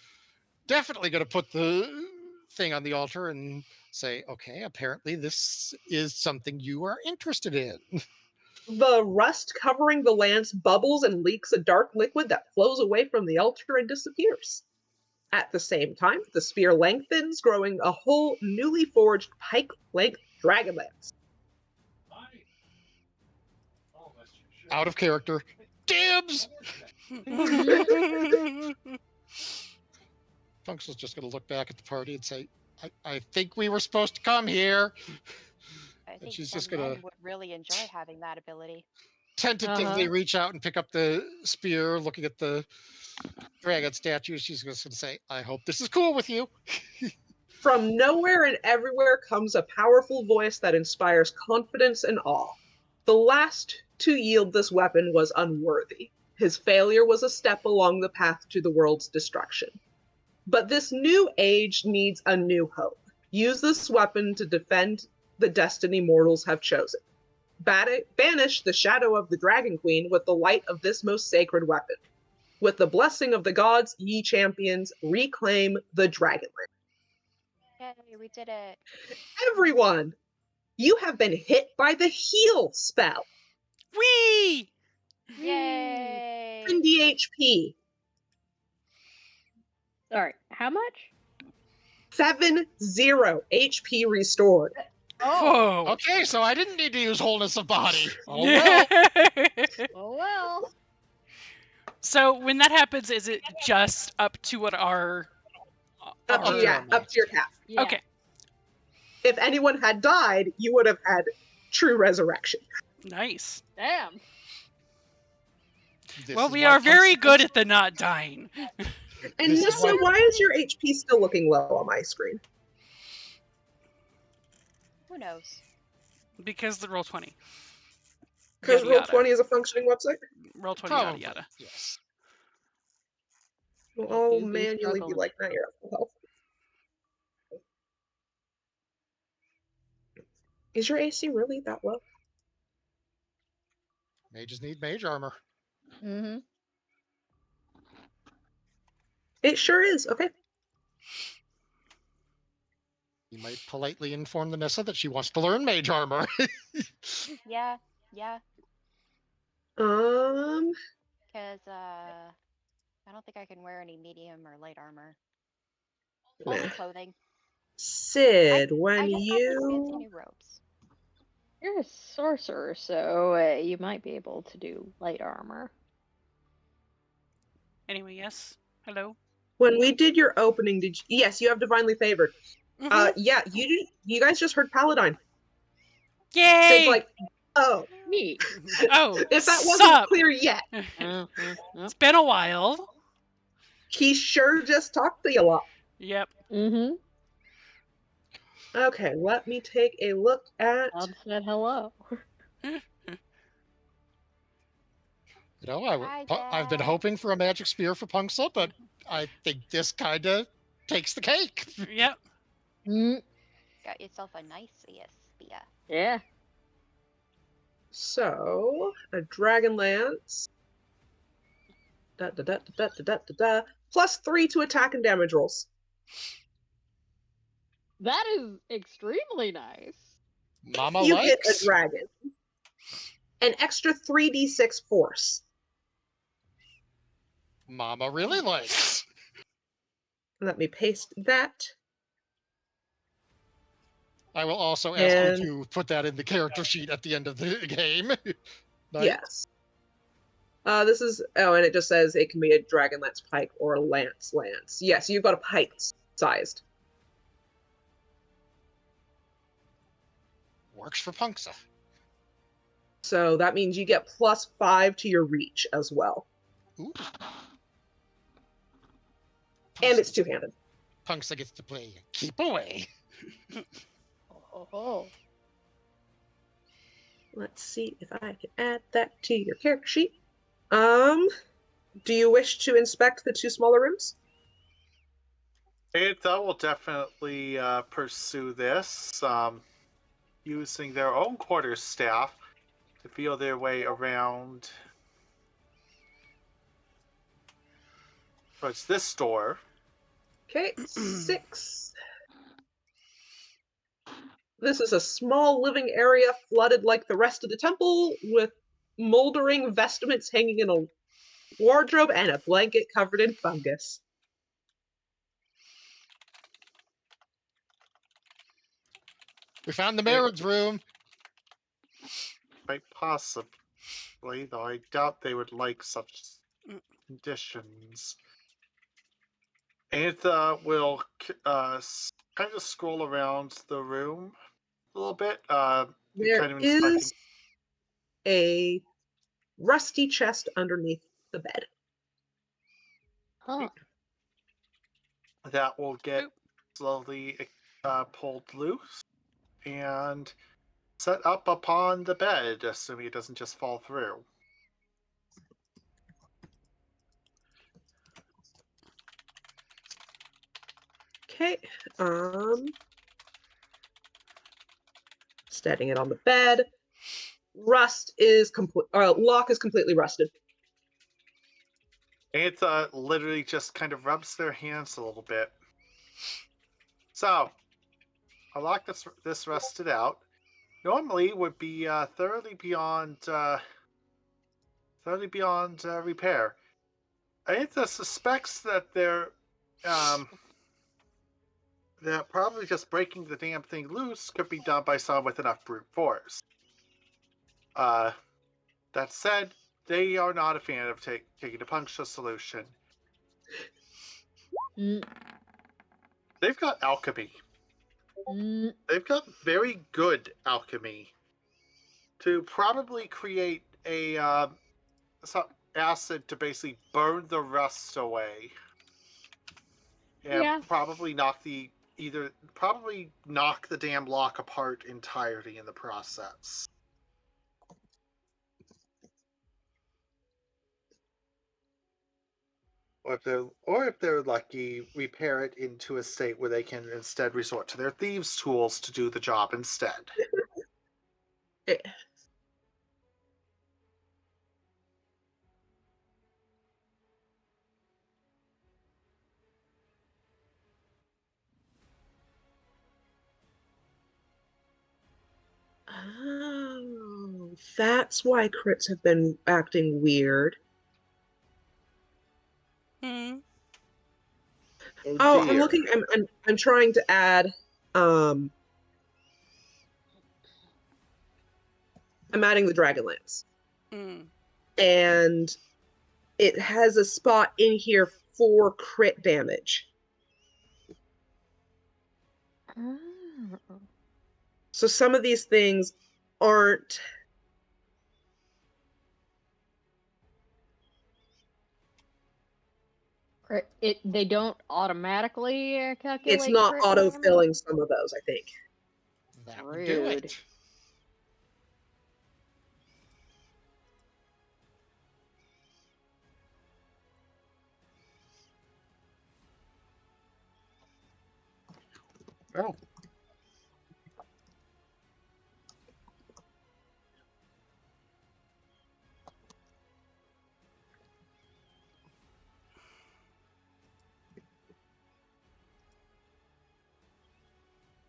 definitely going to put the thing on the altar and say, okay, apparently this is something you are interested in. The rust covering the lance bubbles and leaks a dark liquid that flows away from the altar and disappears. At the same time, the spear lengthens, growing a whole newly forged pike-length Dragonlance. Out of character. Dibs! Punksa's just going to look back at the party and say, I think we were supposed to come here. I think she's some just gonna- men would really enjoy having that ability. Tentatively reach out and pick up the spear, looking at the dragon statue. She's just going to say, I hope this is cool with you. From nowhere and everywhere comes a powerful voice that inspires confidence and awe. The last to yield this weapon was unworthy. His failure was a step along the path to the world's destruction. But this new age needs a new hope. Use this weapon to defend the destiny mortals have chosen. Banish the shadow of the Dragon Queen with the light of this most sacred weapon. With the blessing of the gods, ye champions, reclaim the Dragonlance. Yay, we did it. Everyone, you have been hit by the heal spell. Whee! Yay! 70 HP. Sorry, how much? 70 HP restored. Whoa. Okay, so I didn't need to use wholeness of body. Oh, Yeah. well. Oh well. So when that happens, is it just up to what our Up to, up to your cap. Yeah. Okay. If anyone had died, you would have had true resurrection. Nice. Damn. This Well, is we why are very Punksa- good at the not dying. And This is Nissa, why is your HP still looking low on my screen? Who knows? Because the roll 20. Because Yada, yada. Roll20 is a functioning website? Roll 20 yada Probably, yada. yes. Well, You I'll do be manually be struggling. like, now you're at full health. Is your AC really that low? Mages need mage armor. Mm-hmm. It sure is. Okay. You might politely inform the Nissa that she wants to learn mage armor. Yeah, Um, because I don't think I can wear any medium or light armor. Nah. Only clothing. Sid, I when just got these fancy you... new robes. You're a sorcerer, so you might be able to do light armor. Anyway, yes. Hello. When we did your opening, did you... Yes, you have Divinely Favored. Mhm. Yeah, you guys just heard Paladine. Yay! Sid's like, oh, Neat. Oh, if that wasn't sup? clear yet, It's been a while. he sure just talked to you a lot. Yep. Mm-hmm. Okay, let me take a look at... Todd said hello. You know, Hi, I've been Dad. hoping for a magic spear for Punksa, but I think this kind of takes the cake. Yep. Mm. Got yourself a nice spear. Yeah. So, a Dragonlance +3 to attack and damage rolls. That is extremely nice. Mama If you hit a likes. dragon, an extra 3d6 force. Mama really likes. Let me paste that. I will also ask And you to put that in the character sheet at the end of the game. Nice. yes. This is, oh, and it just says it can be a Dragonlance pike or a lance. Yes, you've got a pike sized. Works for Punksa. So that means you get +5 to your reach as well. Ooh. And it's two-handed. Punksa gets to play keep away. Oh. Let's see if I can add that to your character sheet. Do you wish to inspect the two smaller rooms? I will definitely pursue this, using their own quarterstaff to feel their way around towards this door. Okay, 6. This is a small living area flooded like the rest of the temple, with moldering vestments hanging in a wardrobe and a blanket covered in fungus. We found the marriage room. Quite possibly, though I doubt they would like such conditions. Antha will kind of scroll around the room a little bit, There kind of inspecting. is a rusty chest underneath the bed. Huh. That will get slowly pulled loose and set up upon the bed, assuming it doesn't just fall through. Okay, setting it on the bed. Rust is complete. Lock is completely rusted. Antha literally just kind of rubs their hands a little bit. So, a lock this rusted out normally would be thoroughly beyond repair. Antha suspects that they're that probably just breaking the damn thing loose could be done by someone with enough brute force. That said, they are not a fan of taking a puncture solution. Mm. They've got alchemy. Mm. They've got very good alchemy to probably create a some acid to basically burn the rust away, and Yeah. probably knock the damn lock apart entirely in the process. Or if they're lucky, repair it into a state where they can instead resort to their thieves' tools to do the job instead. Eh. Oh, that's why crits have been acting weird. Hmm. Oh, I'm dear. looking. I'm trying to add. I'm adding the Dragonlance, and it has a spot in here for crit damage. Oh. So some of these things aren't. They don't automatically calculate. It's not crit damage? auto-filling some of those, I think. That would do Rude. it. Oh.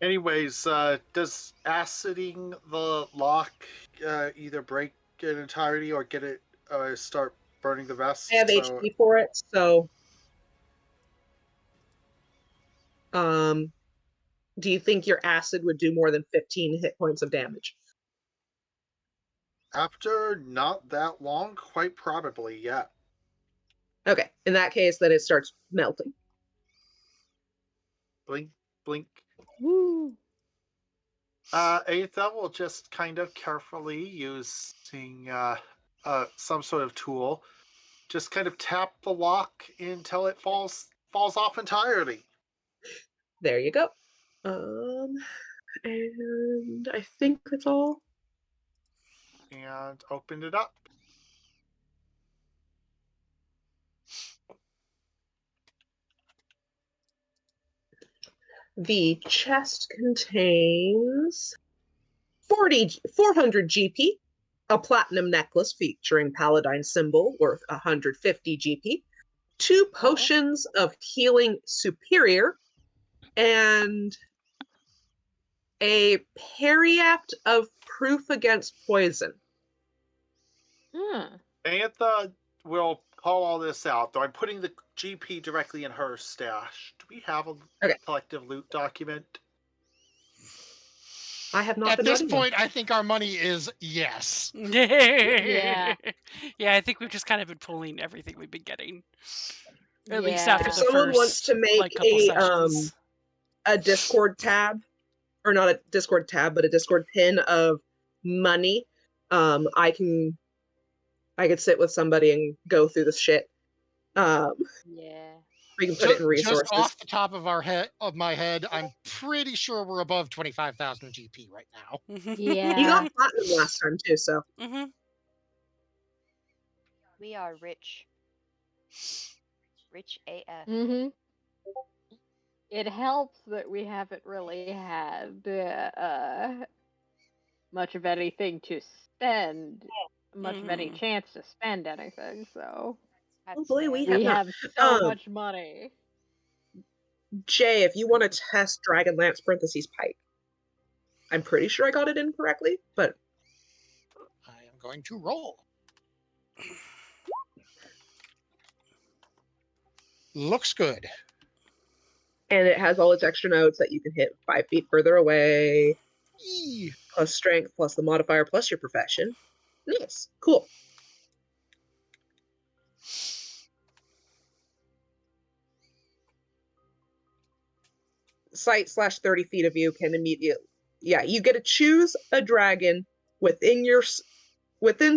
Anyways, does aciding the lock either break it entirety or get it start burning the vest? I have So HP for it, so do you think your acid would do more than 15 hit points of damage? after not that long, quite probably, yeah. Okay, in that case, then it starts melting. Blink, blink. Woo. Aetha will just kind of carefully using some sort of tool, just kind of tap the lock until it falls off entirely. There you go. And I think that's all. And open it up. The chest contains 400 GP, a platinum necklace featuring Paladine symbol worth 150 GP, 2 potions of healing superior, and a periapt of proof against poison. Aetha will call all this out, though I'm putting the GP directly in her stash. Do we have a collective loot document? I have not At been this reading them. point, I think our money is yes. Yeah. Yeah, I think we've just kind of been pulling everything we've been getting. At least after If the someone first wants to make couple sessions. a Discord tab, or not a Discord tab, but a Discord pin of money, I could sit with somebody and go through this shit. We can put it in resources. Just off the top of my head, I'm pretty sure we're above 25,000 GP right now. Yeah. You got platinum last time too, so. We are rich. Rich AF. It helps that we haven't really had much of anything to spend, much of any chance to spend anything, so. Hopefully we have so much money. Jay, if you want to test Dragonlance parentheses Pike. I'm pretty sure I got it incorrectly, but I am going to roll. Looks good. And it has all its extra notes that you can hit 5 feet further away, plus strength, plus the modifier, plus your profession. Nice. Cool. Sight / 30 feet of you can immediately... Yeah, you get to choose a dragon within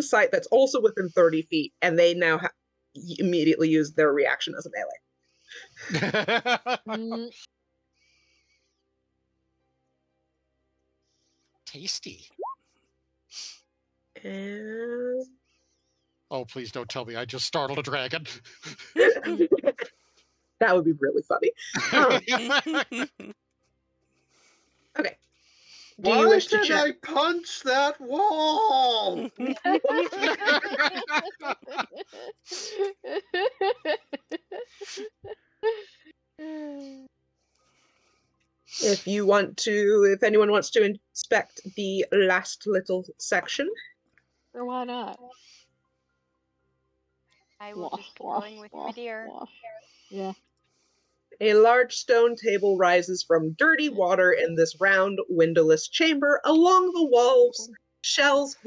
sight that's also within 30 feet, and they now immediately use their reaction as a melee. Tasty. And... Oh, please don't tell me I just startled a dragon. That would be really funny. Okay. Why did I punch that wall? If anyone wants to inspect the last little section. Or why not? I will just keep going with my deer. Yeah. A large stone table rises from dirty water in this round, windowless chamber. Along the walls, shelves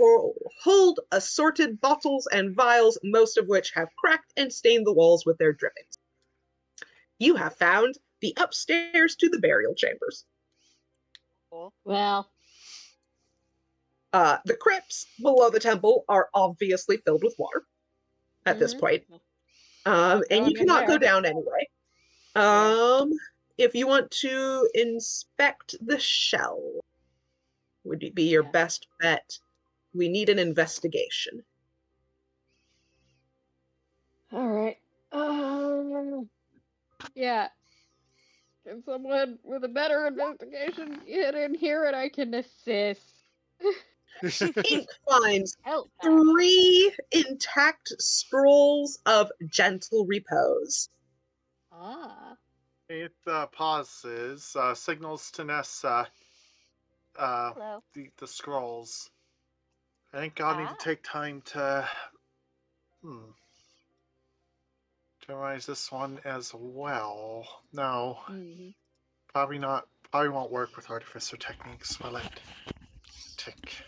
hold assorted bottles and vials, most of which have cracked and stained the walls with their drippings. You have found the upstairs to the burial chambers. Cool. Well. The crypts below the temple are obviously filled with water at this point. And you cannot go down anyway. If you want to inspect the shell, would it be your best bet? We need an investigation. All right. Yeah. Can someone with a better investigation get in here and I can assist? Ink finds 3 intact scrolls of gentle repose. It pauses, signals to Nessa Hello. the scrolls. I think I'll need to take time to memorize this one as well. No, probably not. Probably won't work with artificer techniques. Will it? Tick.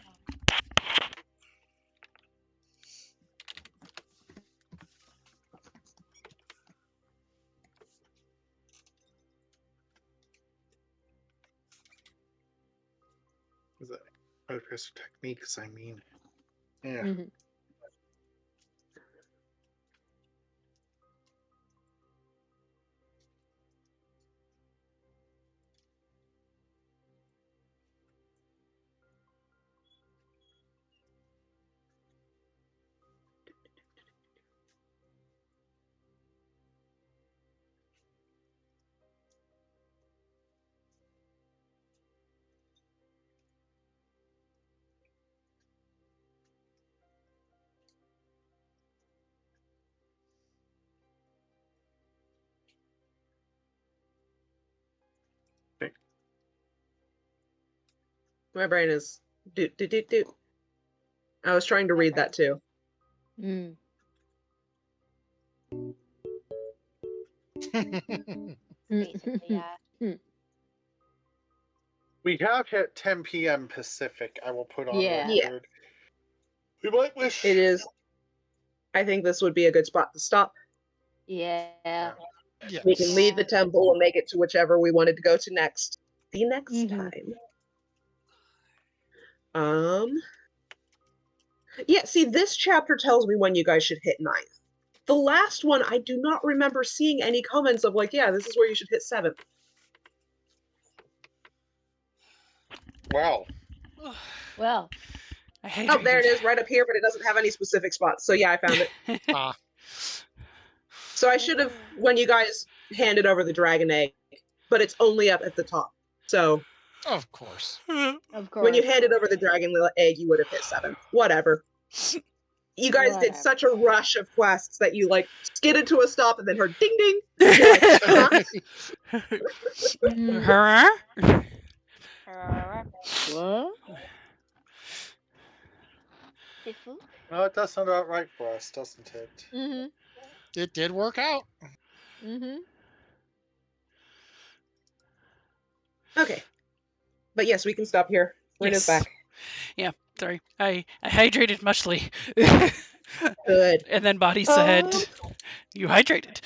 Is it artificer techniques? I mean, yeah. My brain is doot doot doot doot. I was trying to read that too. Basically, yeah. We have hit 10 p.m. Pacific. I will put on Yeah. record. We might wish. It is. I think this would be a good spot to stop. Yeah. Yes. We can leave the temple and make it to whichever we wanted to go to next. The next time. Yeah, see, this chapter tells me when you guys should hit 9th. The last one, I do not remember seeing any comments of like, yeah, this is where you should hit 7th. Wow. Well. Oh, there it is, right up here, but it doesn't have any specific spots. So yeah, I found it. So I should have, when you guys handed over the dragon egg, but it's only up at the top. So. Of course. Of course. When you handed over the dragon egg, you would have hit 7th. Whatever. You guys did such a rush of quests that you like skidded to a stop and then heard ding ding. Like, What? No, it does sound about right for us, doesn't it? It did work out. Okay. But yes, we can stop here. Rena's back. Yeah, sorry. I hydrated muchly. Good. And then Body said, you hydrated.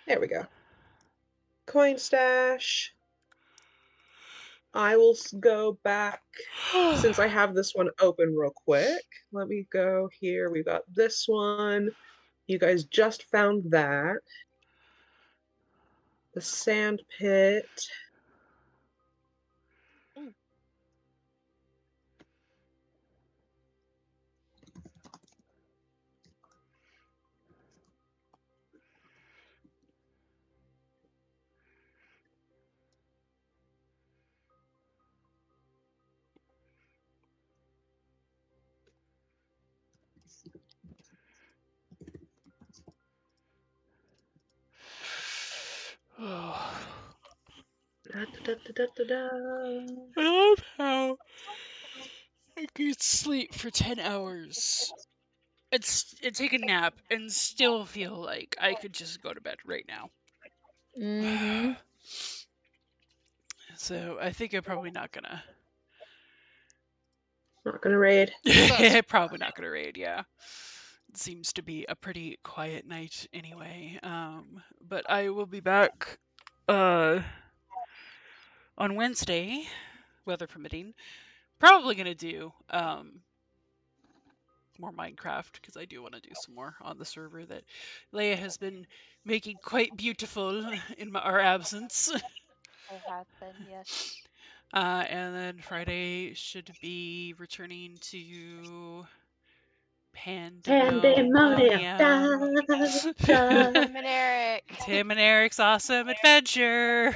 There we go. Coin stash. I will go back, since I have this one open real quick. Let me go here. We've got this one. You guys just found that. The sand pit. I love how I could sleep for 10 hours and take a nap and still feel like I could just go to bed right now. So I think I'm probably not gonna. Not gonna raid. Probably not gonna raid, yeah. It seems to be a pretty quiet night anyway. But I will be back on Wednesday, weather permitting. Probably gonna do more Minecraft because I do want to do some more on the server that Leia has been making quite beautiful in our absence. I have been, yes. And then Friday should be returning to Pandemonium. Tim and Eric's awesome adventure.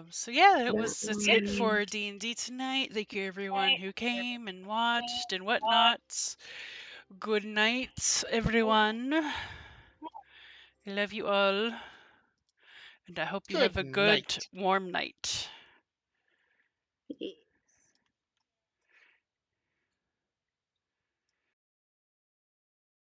So yeah, that's it for D&D tonight. Thank you everyone who came and watched and whatnot. Good night, everyone. I love you all. And I hope you have a Good good, night. warm night.